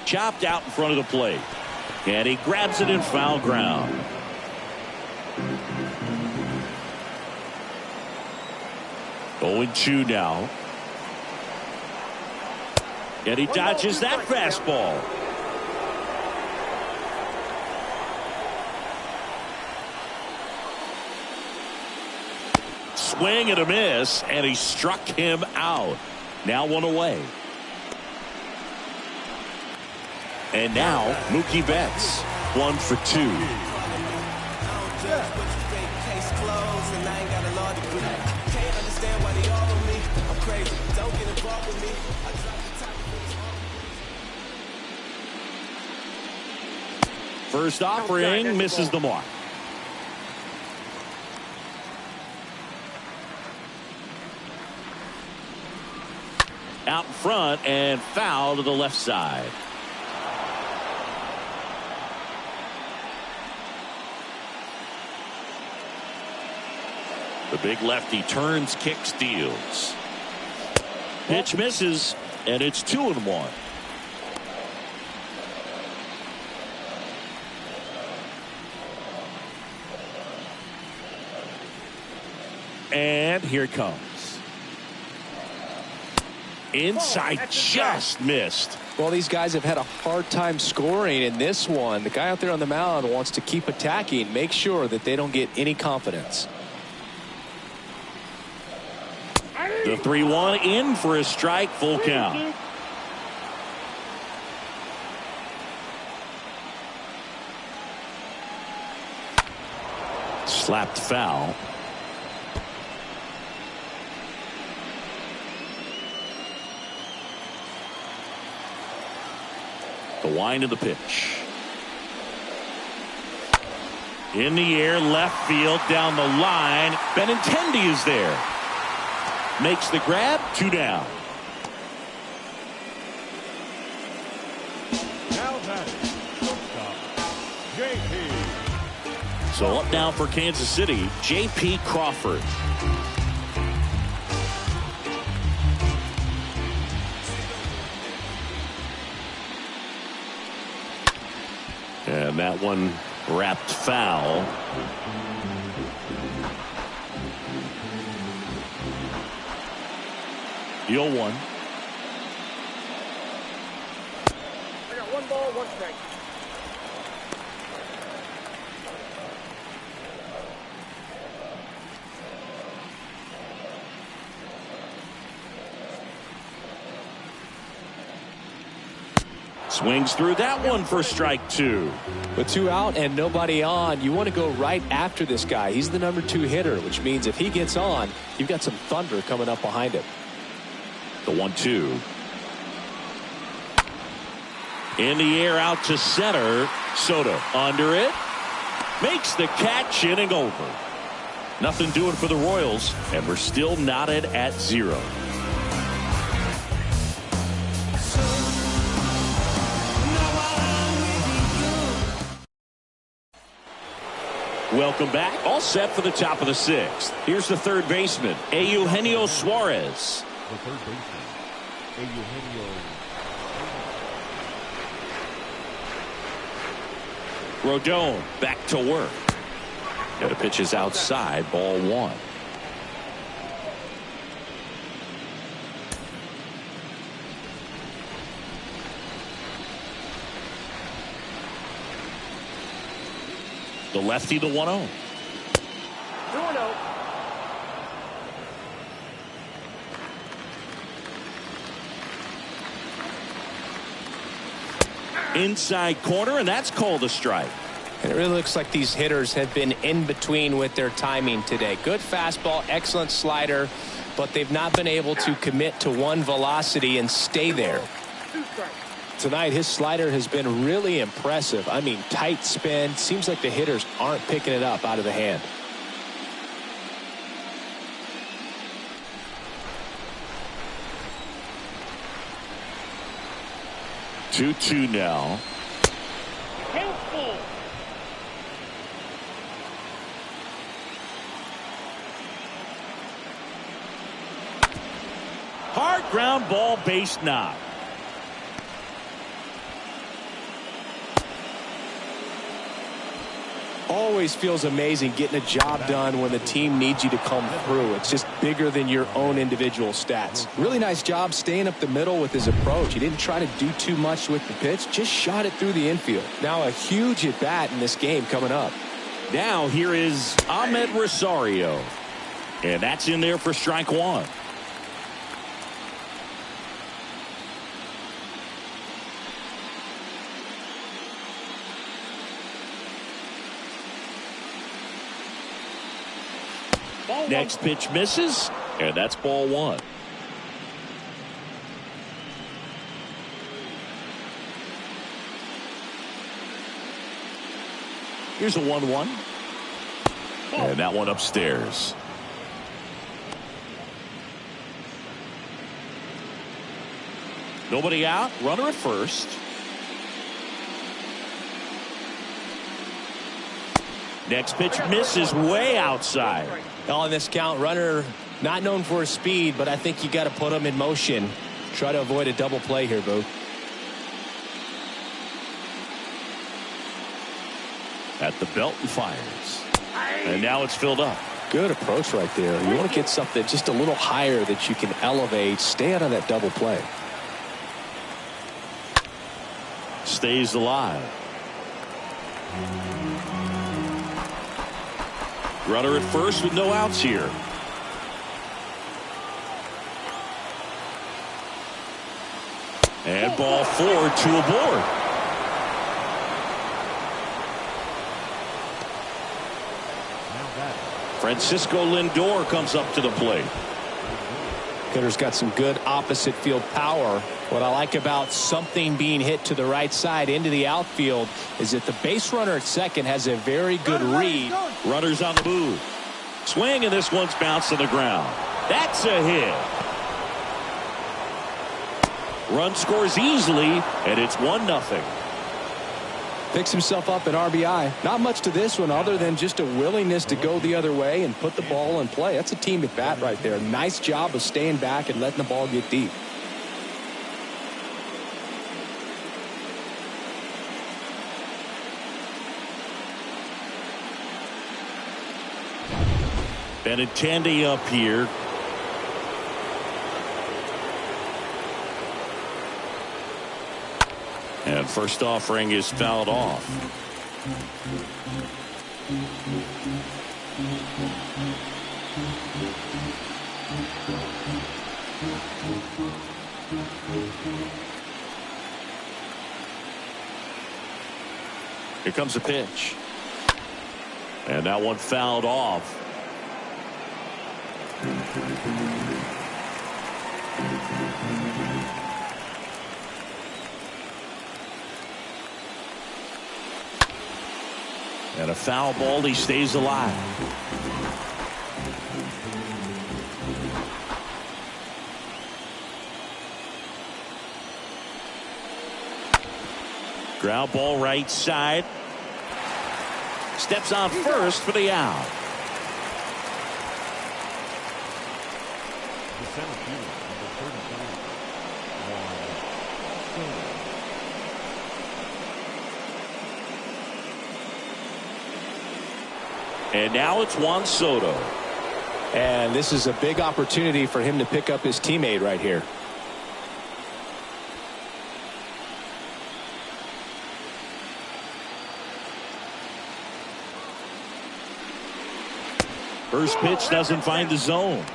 Chopped out in front of the plate. And he grabs it in foul ground. Going 2 now. And he dodges that fastball. Swing and a miss, and he struck him out. Now 1 away. And now Mookie Betts, 1 for 2. First offering misses the mark. Out in front and foul to the left side. The big lefty turns, kicks, deals. Pitch misses, and it's 2-1. And here it comes. Inside, just missed. Well, these guys have had a hard time scoring in this one. The guy out there on the mound wants to keep attacking, make sure that they don't get any confidence. The 3-1 in for a strike, full count. Slapped foul. The wind of the pitch. In the air, left field, down the line. Benintendi is there. Makes the grab, 2 down. now batting, shortstop, JP. So up now for Kansas City, J.P. Crawford. And that one wrapped foul. The 0-1. I got 1 ball, 1 strike. Swings through that one for strike 2. With 2 out and nobody on, you want to go right after this guy. He's the number 2 hitter, which means if he gets on, you've got some thunder coming up behind him. The 1-2. In the air out to center. Soto under it. Makes the catch, inning over. Nothing doing for the Royals, and we're still knotted at 0. Welcome back. All set for the top of the 6th. Here's the third baseman, Eugenio Suarez. The third baseman, Eugenio. Rodon back to work. And the pitch is outside, ball 1. The lefty, the 1-0. 2-0. Inside corner, and that's called a strike. And it really looks like these hitters have been in between with their timing today. Good fastball, excellent slider, but they've not been able to commit to one velocity and stay there. Tonight, his slider has been really impressive. I mean, tight spin. Seems like the hitters aren't picking it up out of the hand. 2-2 now. Hard ground ball, base knock. Always feels amazing getting a job done when the team needs you to come through. It's just bigger than your own individual stats. Really nice job staying up the middle with his approach. He didn't try to do too much with the pitch, just shot it through the infield. Now a huge at bat in this game coming up. Now here is Ahmed Rosario, and that's in there for strike one. Next pitch misses, and that's ball one. Here's a 1-1. And that one upstairs. Nobody out, runner at first. Next pitch misses way outside. On this count, runner not known for his speed, but I think you got to put him in motion. Try to avoid a double play here, Boo. At the belt and fires. And now it's filled up. Good approach right there. You want to get something just a little higher that you can elevate. Stay out of that double play. Stays alive. Runner at first with no outs here. And ball 4, 2 aboard. Francisco Lindor comes up to the plate. Hitter's got some good opposite field power. What I like about something being hit to the right side into the outfield is that the base runner at second has a very good read. Runners on the move. Swing, and this one's bounced to the ground. That's a hit. Run scores easily, and it's 1-0. Picks himself up at RBI. Not much to this one other than just a willingness to go the other way and put the ball in play. That's a team at bat right there. Nice job of staying back and letting the ball get deep. Benintendi up here. And first offering is fouled off. Here comes a pitch. And that one fouled off. And a foul ball, he stays alive. Ground ball right side. Steps on first for the out. The center fielder, number 39, And now it's Juan Soto. And this is a big opportunity for him to pick up his teammate right here. First pitch doesn't find the zone.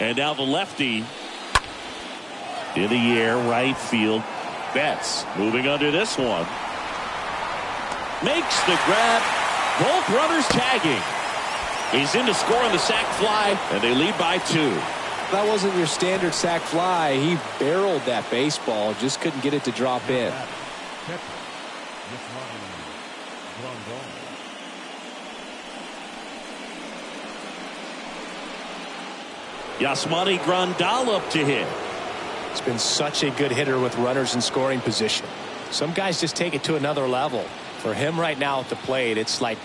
And now the lefty in the air, right field. Betts moving under this one. Makes the grab. Both runners tagging. He's in to score on the sac fly, and they lead by 2. That wasn't your standard sac fly. He barreled that baseball, just couldn't get it to drop in. Yasmani Grandal up to hit. He's been such a good hitter with runners in scoring position. Some guys just take it to another level. For him right now at the plate, it's like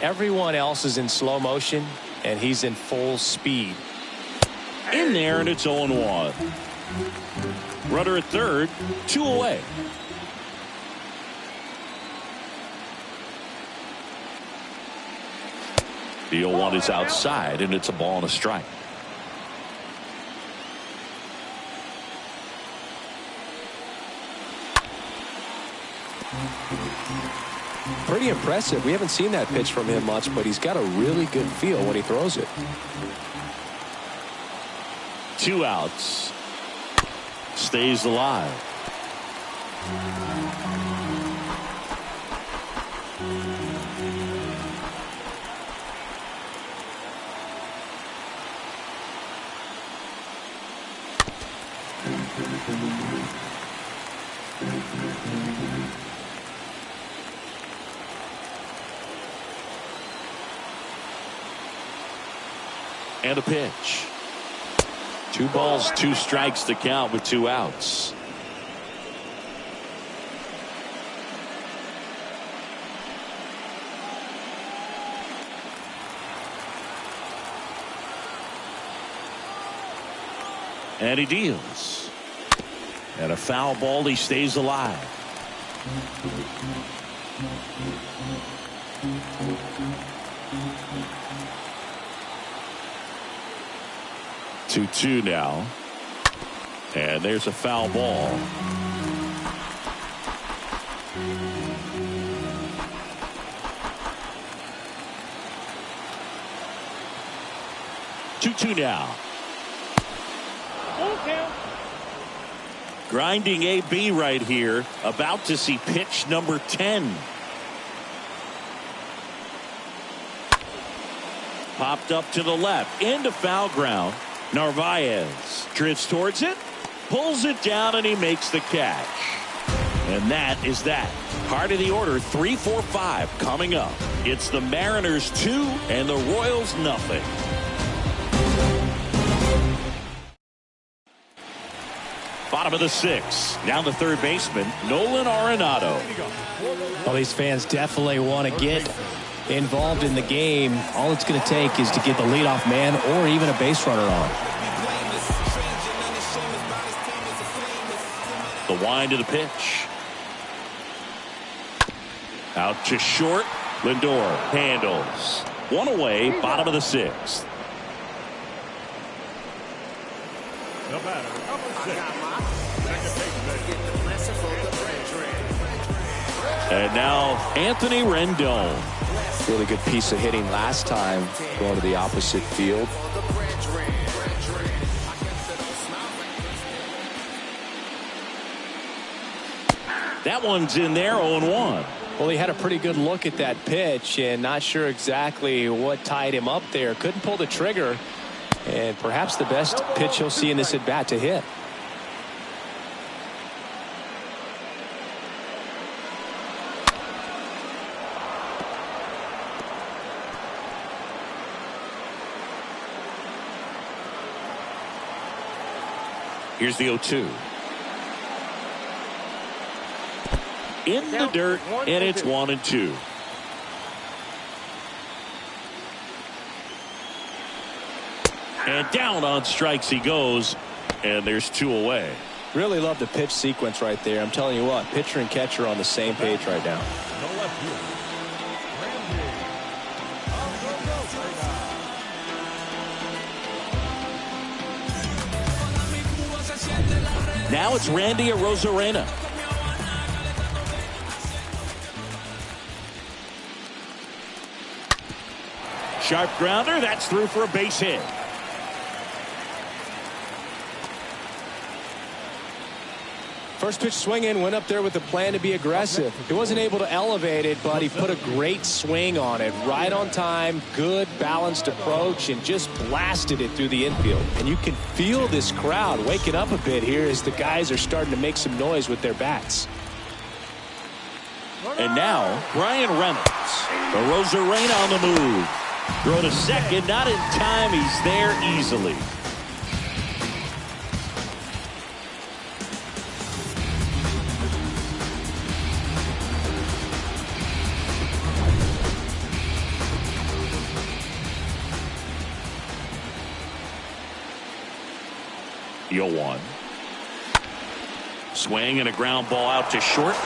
everyone else is in slow motion and he's in full speed. In there, and it's 0-1. Runner at third, 2 away. The 0-1 is outside, and it's a ball and a strike. Pretty impressive. We haven't seen that pitch from him much, but he's got a really good feel when he throws it. 2 outs. Stays alive. And a pitch. 2 balls, 2 strikes to count with 2 outs. And he deals. And a foul ball, he stays alive. Two now. And there's a foul ball. Two now. Grinding AB right here. About to see pitch number 10. Popped up to the left. Into foul ground. Narvaez drifts towards it. Pulls it down, and he makes the catch. And that is that. Part of the order, 3, 4, 5 coming up. It's the Mariners 2 and the Royals nothing. Bottom of the 6th. Down the third baseman, Nolan Arenado. Well, these fans definitely want to get involved in the game. All it's going to take is to get the leadoff man or even a base runner on. The wind of the pitch. Out to short. Lindor handles. 1 away, bottom of the 6th. The batter, number 6. And now Anthony Rendon. Really good piece of hitting last time, going to the opposite field. That one's in there, 0-1. Well, he had a pretty good look at that pitch and not sure exactly what tied him up there. Couldn't pull the trigger, and perhaps the best pitch he'll see in this at-bat to hit. Here's the 0-2. In the dirt, and it's 1-2. And down on strikes he goes, and there's 2 away. Really love the pitch sequence right there. I'm telling you what, pitcher and catcher on the same page right now. No left field. Now it's Randy Arozarena. Sharp grounder, that's through for a base hit. First pitch swinging, went up there with a plan to be aggressive. He wasn't able to elevate it, but he put a great swing on it. Right on time, good balanced approach, and just blasted it through the infield. And you can feel this crowd waking up a bit here as the guys are starting to make some noise with their bats. And now, Brian Reynolds. The Rosarena on the move. Throw to second, not in time. He's there easily. The 0-1. Swing and a ground ball out to short.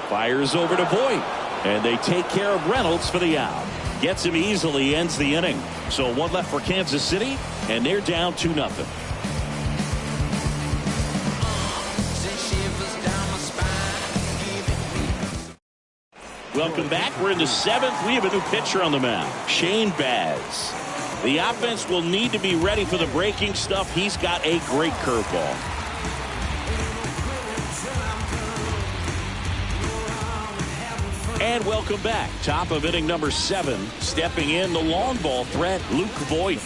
Fires over to Voit. And they take care of Reynolds for the out. Gets him easily, ends the inning. So one left for Kansas City, and they're down 2-0. Welcome back. We're in the 7th. We have a new pitcher on the mound, Shane Baz. The offense will need to be ready for the breaking stuff. He's got a great curveball. And welcome back. Top of inning number 7. Stepping in, the long ball threat, Luke Voit.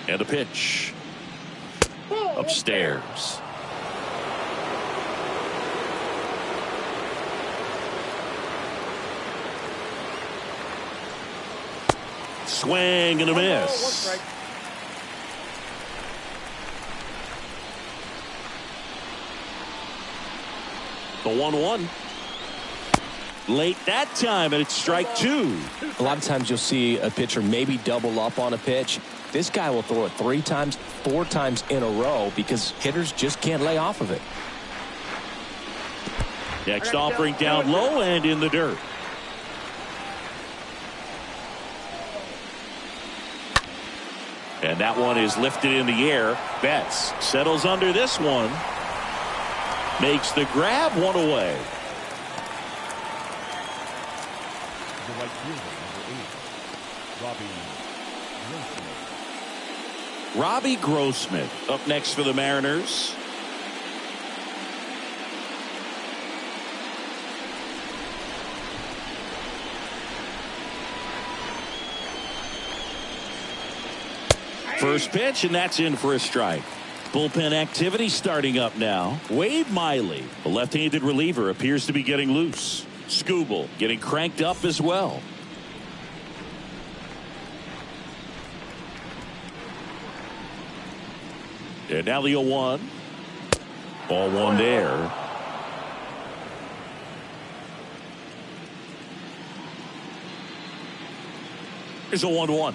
And a pitch. Upstairs. Swing and a miss. The 1-1. Late that time, and it's strike 2. A lot of times you'll see a pitcher maybe double up on a pitch. This guy will throw it 3 times, 4 times in a row because hitters just can't lay off of it. Next offering down low and in the dirt. And that one is lifted in the air. Betts settles under this one. Makes the grab, 1 away. The right fielder, number 8, Robbie Grossman up next for the Mariners. First pitch, and that's in for a strike. Bullpen activity starting up now. Wade Miley, the left-handed reliever, appears to be getting loose. Skubal getting cranked up as well. And now the 0-1. Ball 1 there. Here's a 1-1.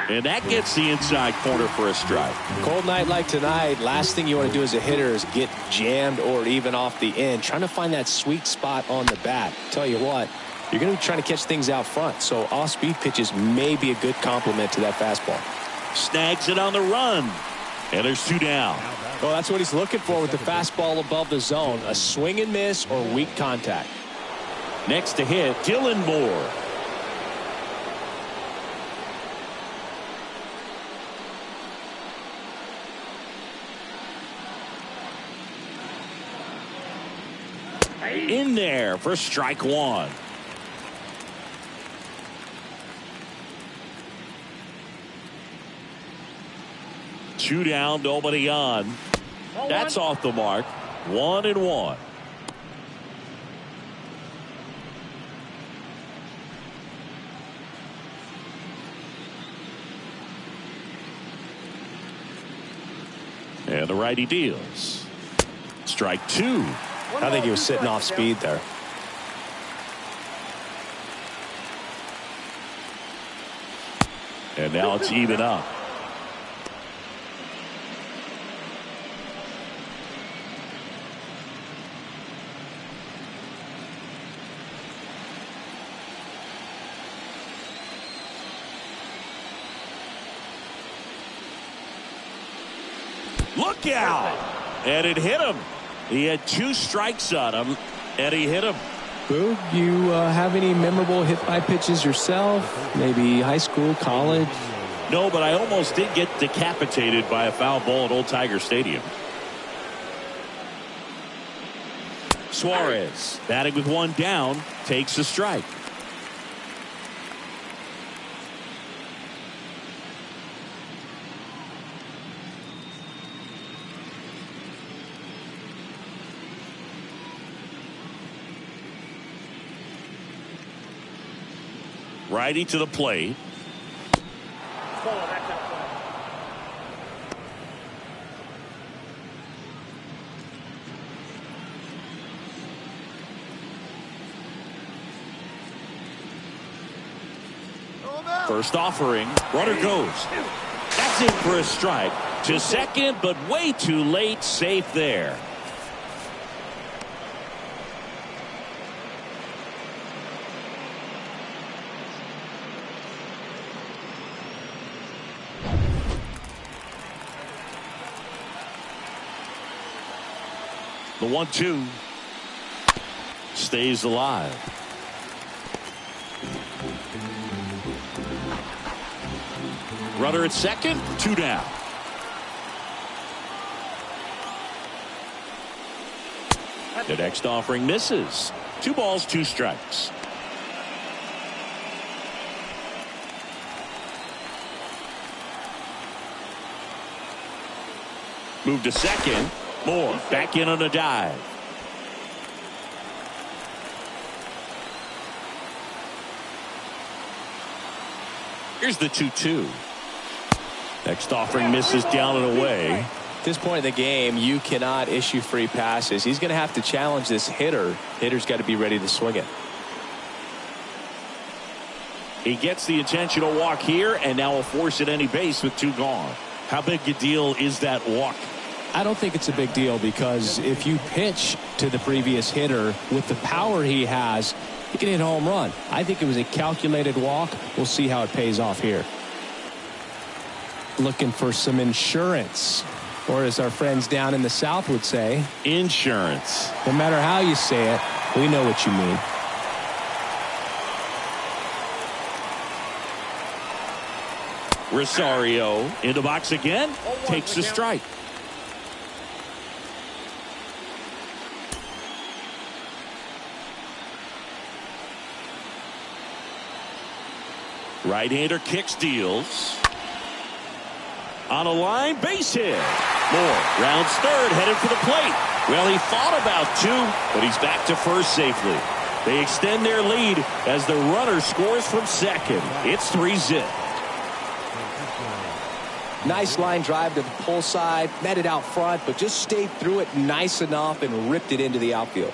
And that gets the inside corner for a strike. Cold night like tonight, last thing you want to do as a hitter is get jammed or even off the end. Trying to find that sweet spot on the bat. Tell you what, you're going to be trying to catch things out front. So off-speed pitches may be a good complement to that fastball. Snags it on the run. And there's 2 down. Well, that's what he's looking for with the fastball above the zone. A swing and miss or weak contact. Next to hit, Dylan Moore. In there for strike 1. Two down, nobody on. That's off the mark. 1-1. And the righty deals. Strike 2. I think he was sitting off speed there. And now it's even up. Look out! And it hit him. He had 2 strikes on him, And he hit him. Boog, you have any memorable hit-by pitches yourself? Maybe high school, college? No, but I almost did get decapitated by a foul ball at Old Tiger Stadium. Suarez, batting with one down, takes a strike. Righty to the plate. First offering. Runner goes. That's in for a strike. To second, but way too late. Safe there. The 1-2 stays alive. Runner at second, 2 down. The next offering misses. 2 balls, 2 strikes. Move to second. Moore back in on a dive. Here's the 2-2. Next offering misses down and away. At this point in the game, you cannot issue free passes. He's going to have to challenge this hitter. Hitter's got to be ready to swing it. He gets the intentional walk here, and now will force at any base with 2 gone. How big a deal is that walk? I don't think it's a big deal, because if you pitch to the previous hitter with the power he has, he can hit a home run. I think it was a calculated walk. We'll see how it pays off here. Looking for some insurance, or as our friends down in the South would say, insurance. No matter how you say it, we know what you mean. Rosario in the box again, takes a strike. Right-hander kicks, deals. On a line, base hit. Moore rounds third, headed for the plate. Well, he thought about 2, but he's back to first safely. They extend their lead as the runner scores from second. It's 3-zip. Nice line drive to the pull side, met it out front, but just stayed through it nice enough and ripped it into the outfield.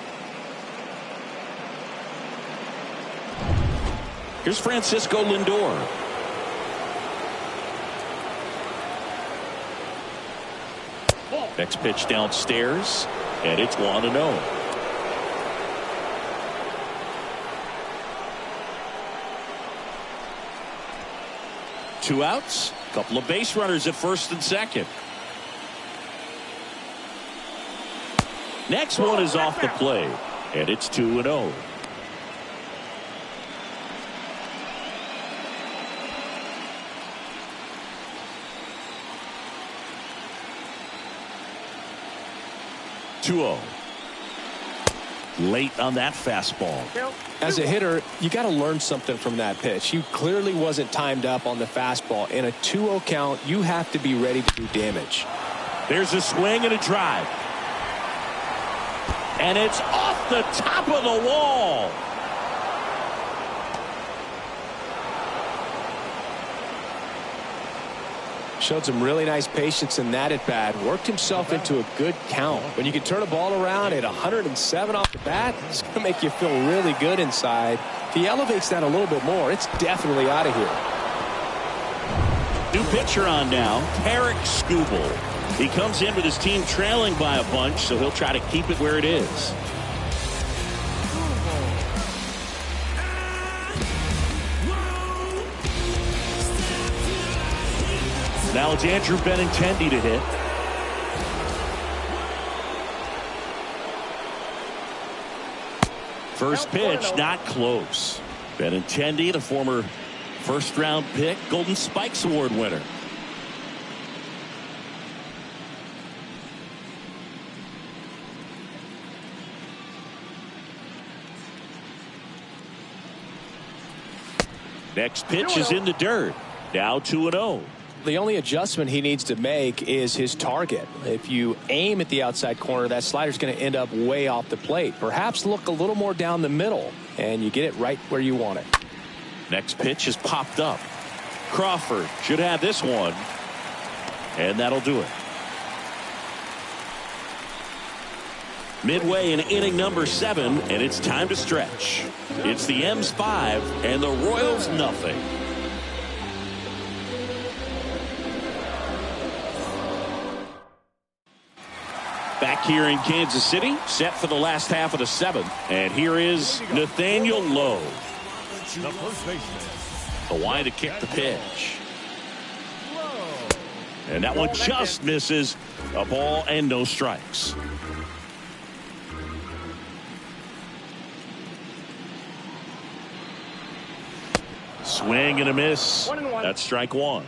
Here's Francisco Lindor. Next pitch downstairs, and it's 1-0. Two outs, couple of base runners at first and second. Next one is off the plate, and it's 2-0. Late on that fastball. As a hitter, you got to learn something from that pitch. You clearly wasn't timed up on the fastball. In a 2-0 count, you have to be ready to do damage. There's a swing and a drive. And it's off the top of the wall. Showed some really nice patience in that at bat. Worked himself into a good count. When you can turn a ball around at 107 off the bat, it's going to make you feel really good inside. If he elevates that a little bit more, it's definitely out of here. New pitcher on now, Tarek Skubal. He comes in with his team trailing by a bunch, so he'll try to keep it where it is. Now it's Andrew Benintendi to hit. First pitch, not close. Benintendi, the former first-round pick, Golden Spikes Award winner. Next pitch is in the dirt. Now 2-0. The only adjustment he needs to make is his target. If you aim at the outside corner, that slider's going to end up way off the plate. Perhaps look a little more down the middle, and you get it right where you want it. Next pitch is popped up. Crawford should have this one, and that'll do it. Midway in inning number 7, and it's time to stretch. It's the M's 5 and the Royals nothing. Back here in Kansas City, set for the last half of the 7th, and here is Nathaniel Lowe. The first baseman. The line to kick the pitch. And that one just misses. A ball and no strikes. Swing and a miss. 1-1. That's strike 1.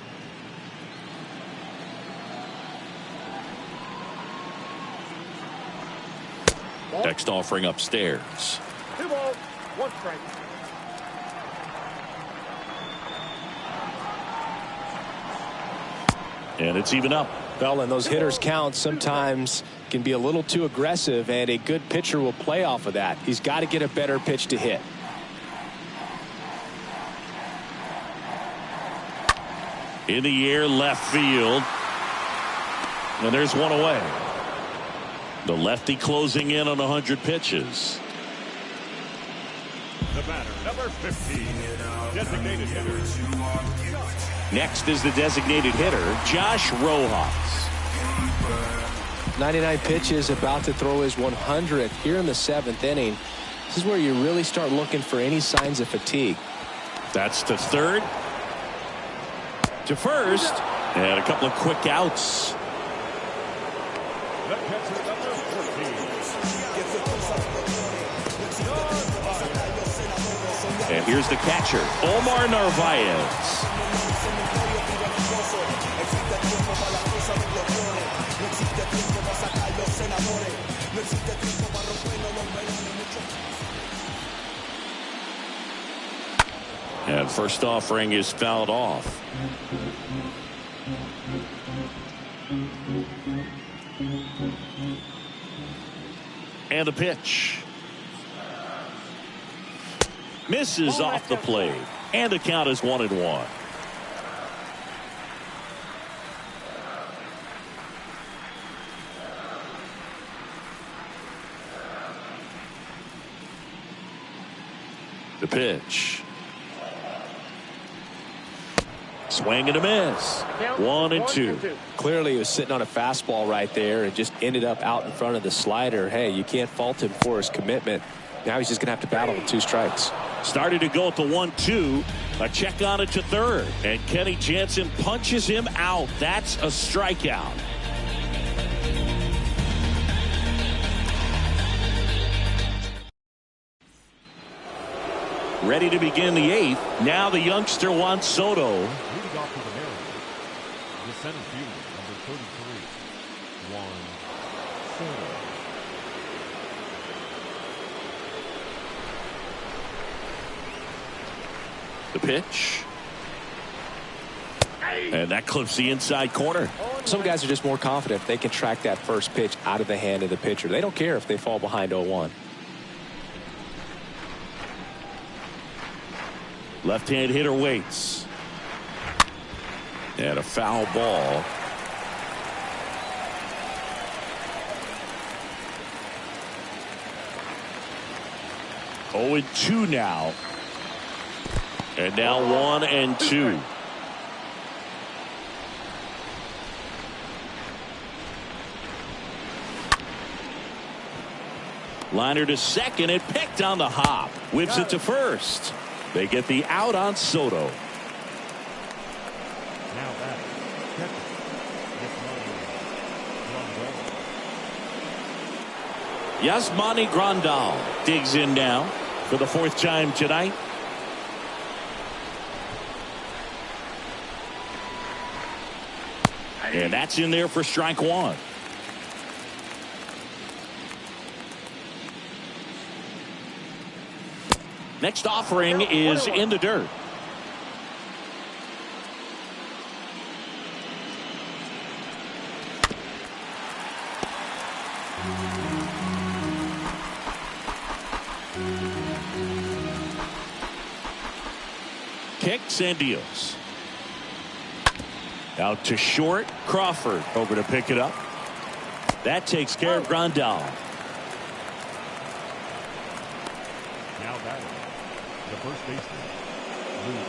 Next offering upstairs. 2 balls, 1 strike. And it's even up. Well, and those hitters count sometimes can be a little too aggressive, and a good pitcher will play off of that. He's got to get a better pitch to hit. In the air, left field. And there's one away. The lefty closing in on 100 pitches. The batter, number 15, designated hitter. Next is the designated hitter, Josh Rojas. 99 pitches, about to throw his 100th here in the 7th inning. This is where you really start looking for any signs of fatigue. That's to third. To first. And a couple of quick outs. The catcher, number 14. And here's the catcher, Omar Narvaez. And first offering is fouled off. And the pitch. Misses off the plate. And the count is 1-1. The pitch. Swing and a miss. 1-2. Clearly he was sitting on a fastball right there and just ended up out in front of the slider. Hey, you can't fault him for his commitment. Now he's just going to have to battle with 2 strikes. Started to go at the 1-2. A check on it to third. And Kenny Jansen punches him out. That's a strikeout. Ready to begin the 8th. Now the youngster Juan Soto. Leading off to the Mariners, the center fielder, number 33, Juan Soto. The pitch. And that clips the inside corner. Some guys are just more confident if they can track that first pitch out of the hand of the pitcher. They don't care if they fall behind 0-1. Left-hand hitter waits. And a foul ball. Oh, 0-2 now. And now 1-2. Liner to second. It picked on the hop. Whips it to first. They get the out on Soto. Now that Yasmani Grandal digs in now. for the 4th time tonight. And that's in there for strike 1. Next offering is in the dirt. Kicks and deals. Out to short. Crawford over to pick it up. That takes care of Grandal. Now batting, the first baseman, Luke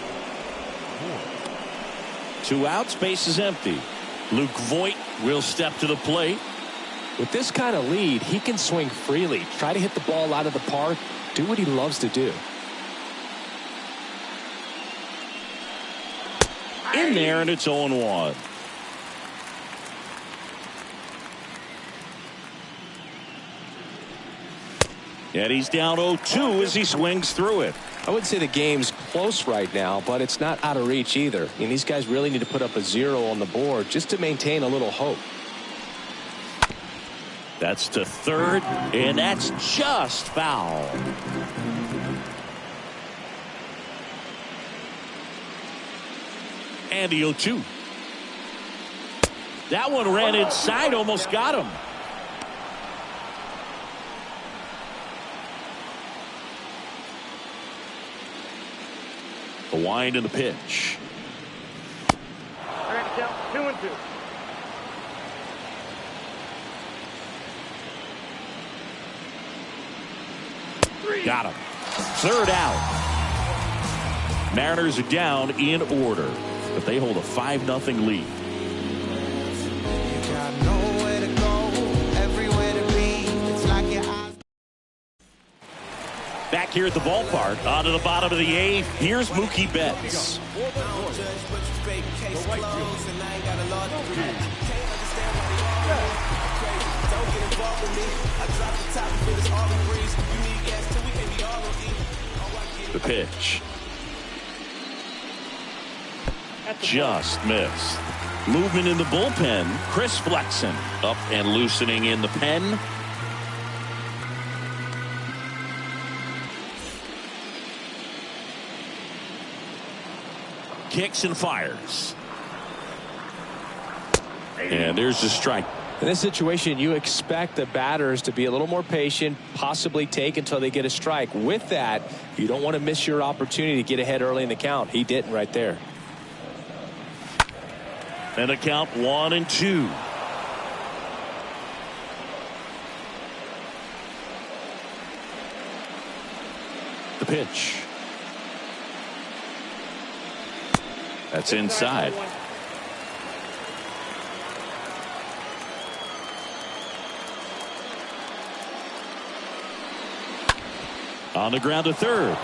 Voigt. 2 outs, base is empty. Luke Voigt will step to the plate. With this kind of lead, he can swing freely, try to hit the ball out of the park, do what he loves to do. In there, and it's 0-1. And he's down 0-2 as he swings through it. I wouldn't say the game's close right now, but it's not out of reach either. And these guys really need to put up a 0 on the board just to maintain a little hope. That's to third, and that's just foul. And the 0-2. That one ran inside, almost got him. The wind and the pitch. Down 2-2. Got him. Third out. Mariners are down in order, but they hold a 5-0 lead. Back here at the ballpark, on to the bottom of the 8th. Here's Mookie Betts. The pitch. Just missed. Movement in the bullpen. Chris Flexen up and loosening in the pen. Kicks and fires. And there's the strike. In this situation, you expect the batters to be a little more patient, possibly take until they get a strike. With that, you don't want to miss your opportunity to get ahead early in the count. He didn't right there. And a count 1-2. The pitch. That's inside. On the ground to third.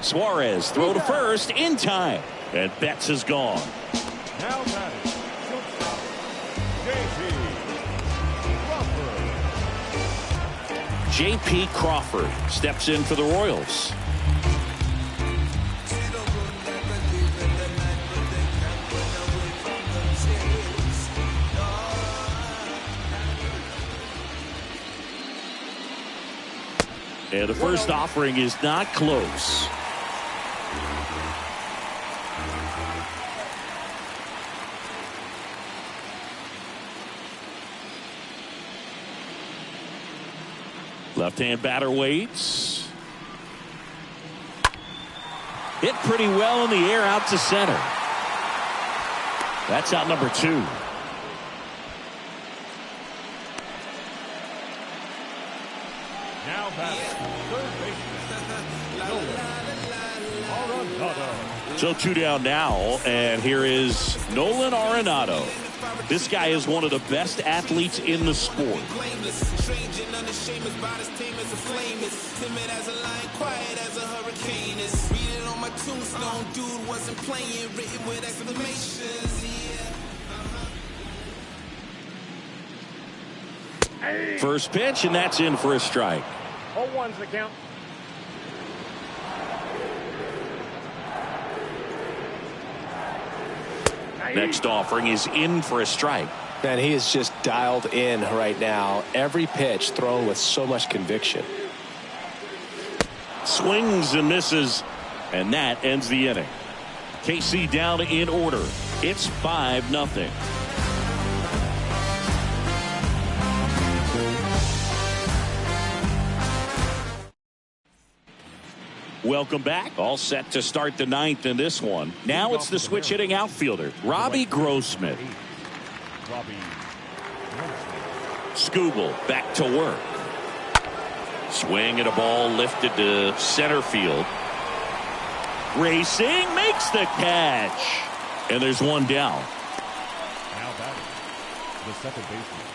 Suarez throw to first in time. And Betts is gone. Now batting, shortstop, J.P. Crawford steps in for the Royals. And the first offering is not close. Left-hand batter waits. Hit pretty well in the air out to center. That's out number 2. Now batting, third baseman, Nolan Arenado. So 2 down now, and here is Nolan Arenado. This guy is one of the best athletes in the sport. First pitch, and that's in for a strike. 0-1's the count. Next offering is in for a strike. Man, he is just dialed in right now. Every pitch thrown with so much conviction. Swings and misses, and that ends the inning. KC down in order. It's 5-0. Welcome back. All set to start the ninth in this one. Now it's the switch hitting outfielder, Robbie Grossman. Skubal back to work. Swing and a ball lifted to center field. Racing, makes the catch. And there's one down. Now batting, the second baseman,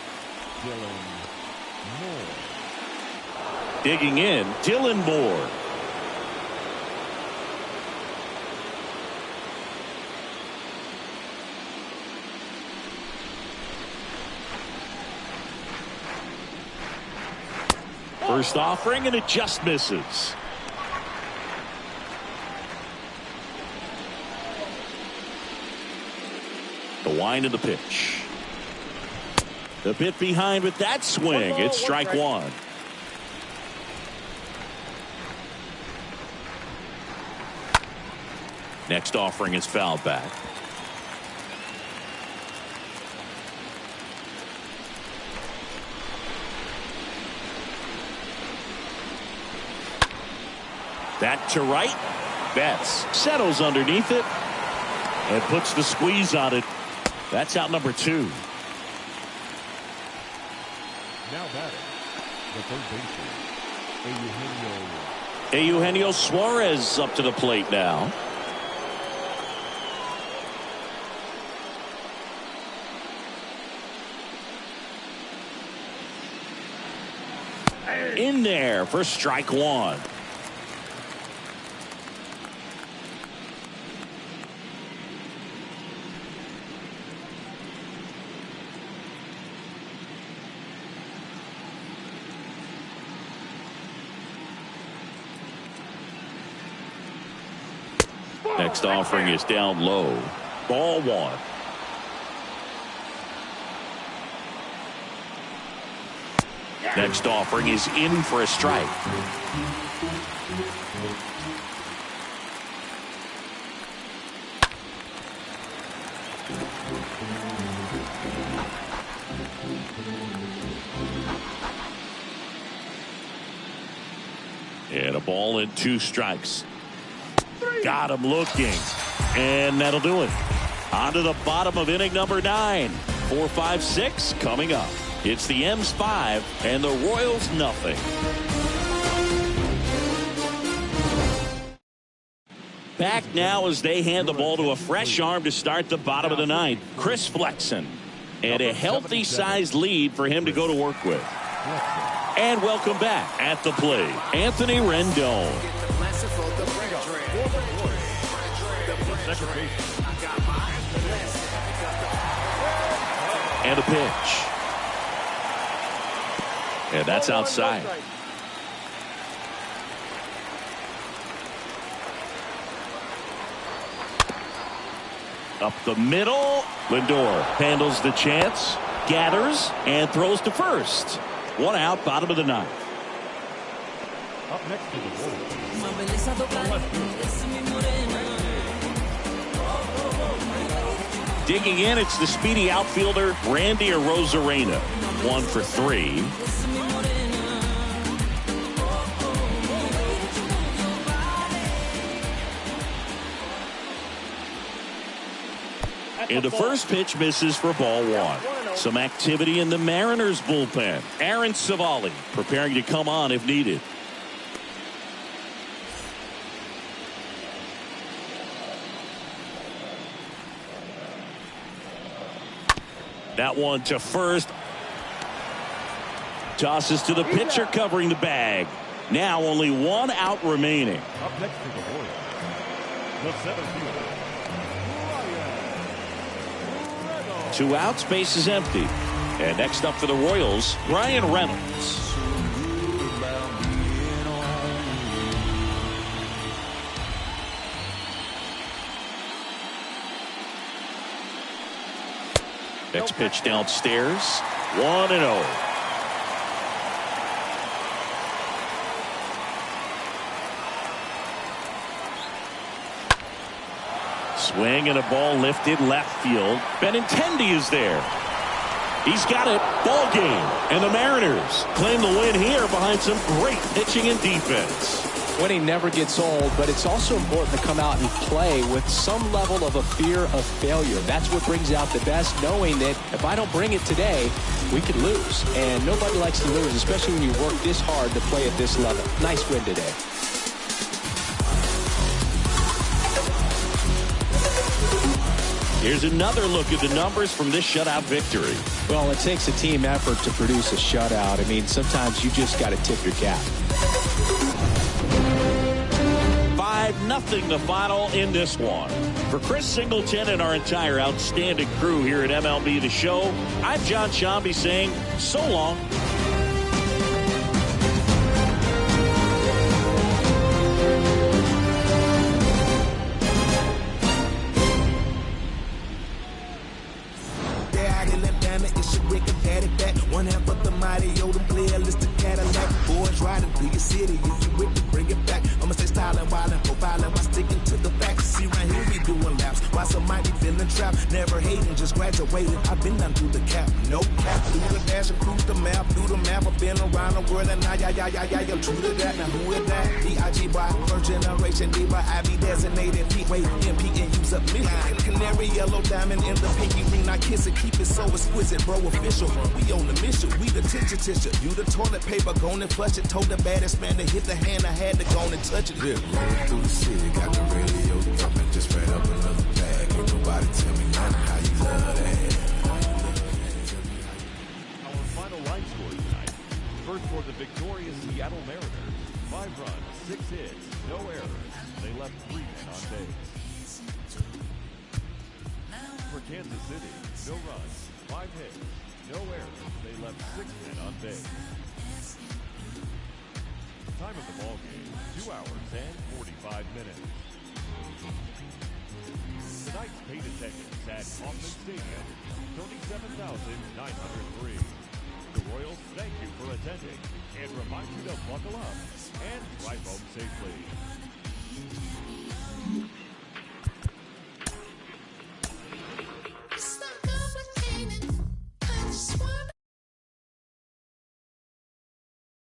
Dylan Moore. Digging in, Dylan Moore. First offering, and it just misses. The wind of the pitch. The bit behind with that swing. It's strike one. Next offering is fouled back. That to right. Betts settles underneath it and puts the squeeze on it. That's out number 2. Now batting, the third baseman, Eugenio Suarez up to the plate now. In there for strike one. Next offering is down low. Ball one. Next offering is in for a strike. And a ball and 2 strikes. Got him looking. And that'll do it. On to the bottom of inning number 9. 4, 5, 6 coming up. It's the M's 5 and the Royals nothing. Back now as they hand the ball to a fresh arm to start the bottom of the 9th. Chris Flexen. And a healthy sized lead for him to go to work with. And welcome back at the plate, Anthony Rendon. And a pitch. And that's outside. Up the middle. Lindor handles the chance, gathers, and throws to first. 1 out, bottom of the 9th. up next to the Royals. Digging in, it's the speedy outfielder, Randy Arozarena. 1 for 3. And the first pitch misses for ball 1. Some activity in the Mariners bullpen. Aaron Savali preparing to come on if needed. That one to first. Tosses to the pitcher covering the bag. Now only 1 out remaining. Up next to the Royals, the center fielder. 2 outs, base is empty. And next up for the Royals, Brian Reynolds. Next pitch downstairs. 1-0. Swing and a ball lifted left field. Benintendi is there. He's got it. Ball game. And the Mariners claim the win here behind some great pitching and defense. Winning never gets old, but it's also important to come out and play with some level of a fear of failure. That's what brings out the best, knowing that if I don't bring it today, we could lose. And nobody likes to lose, especially when you work this hard to play at this level. Nice win today. Here's another look at the numbers from this shutout victory. Well, it takes a team effort to produce a shutout. I mean, sometimes you just got to tip your cap. 5-0 the final in this one. For Chris Singleton and our entire outstanding crew here at MLB The Show, I'm John Shambi saying so long. One half of the mighty Yoda player, list of Cadillac. Boys riding through your city, if you with me, bring it back. I'ma stay styling, wildin', profiling, while sticking to the facts. See right here, we doing laps, while some might be feeling trapped. Never hating, just graduated. I've been down through the cap, no cap. Through the dash and cruise the map, through the map. I've been around the world and now, yo, true to that. Now who is that? B.I.G. by first generation, D by I be designated. P-Wave, MP, and use up me. Canary, yellow, diamond, in the pinky ring. I kiss it, keep it so exquisite, bro, official. We on the mission, we the tissue. You the toilet paper, gone and flush it. Told the baddest man to hit the hand, I had to go and touch it. Rolling through the city, got the radio thumping, just spread up another bag. Ain't nobody tell me nothing, how you love that. Our final line score tonight. First for the victorious Seattle Mariners. 5 runs, 6 hits, no errors. They left 3 men on base. For Kansas City, no runs, 5 hits, no errors. They left 6 men on base. Time of the ball game, 2 hours and 45 minutes. Tonight's paid attendance at Kauffman Stadium, 37,903. The Royals thank you for attending and remind you to buckle up and drive home safely.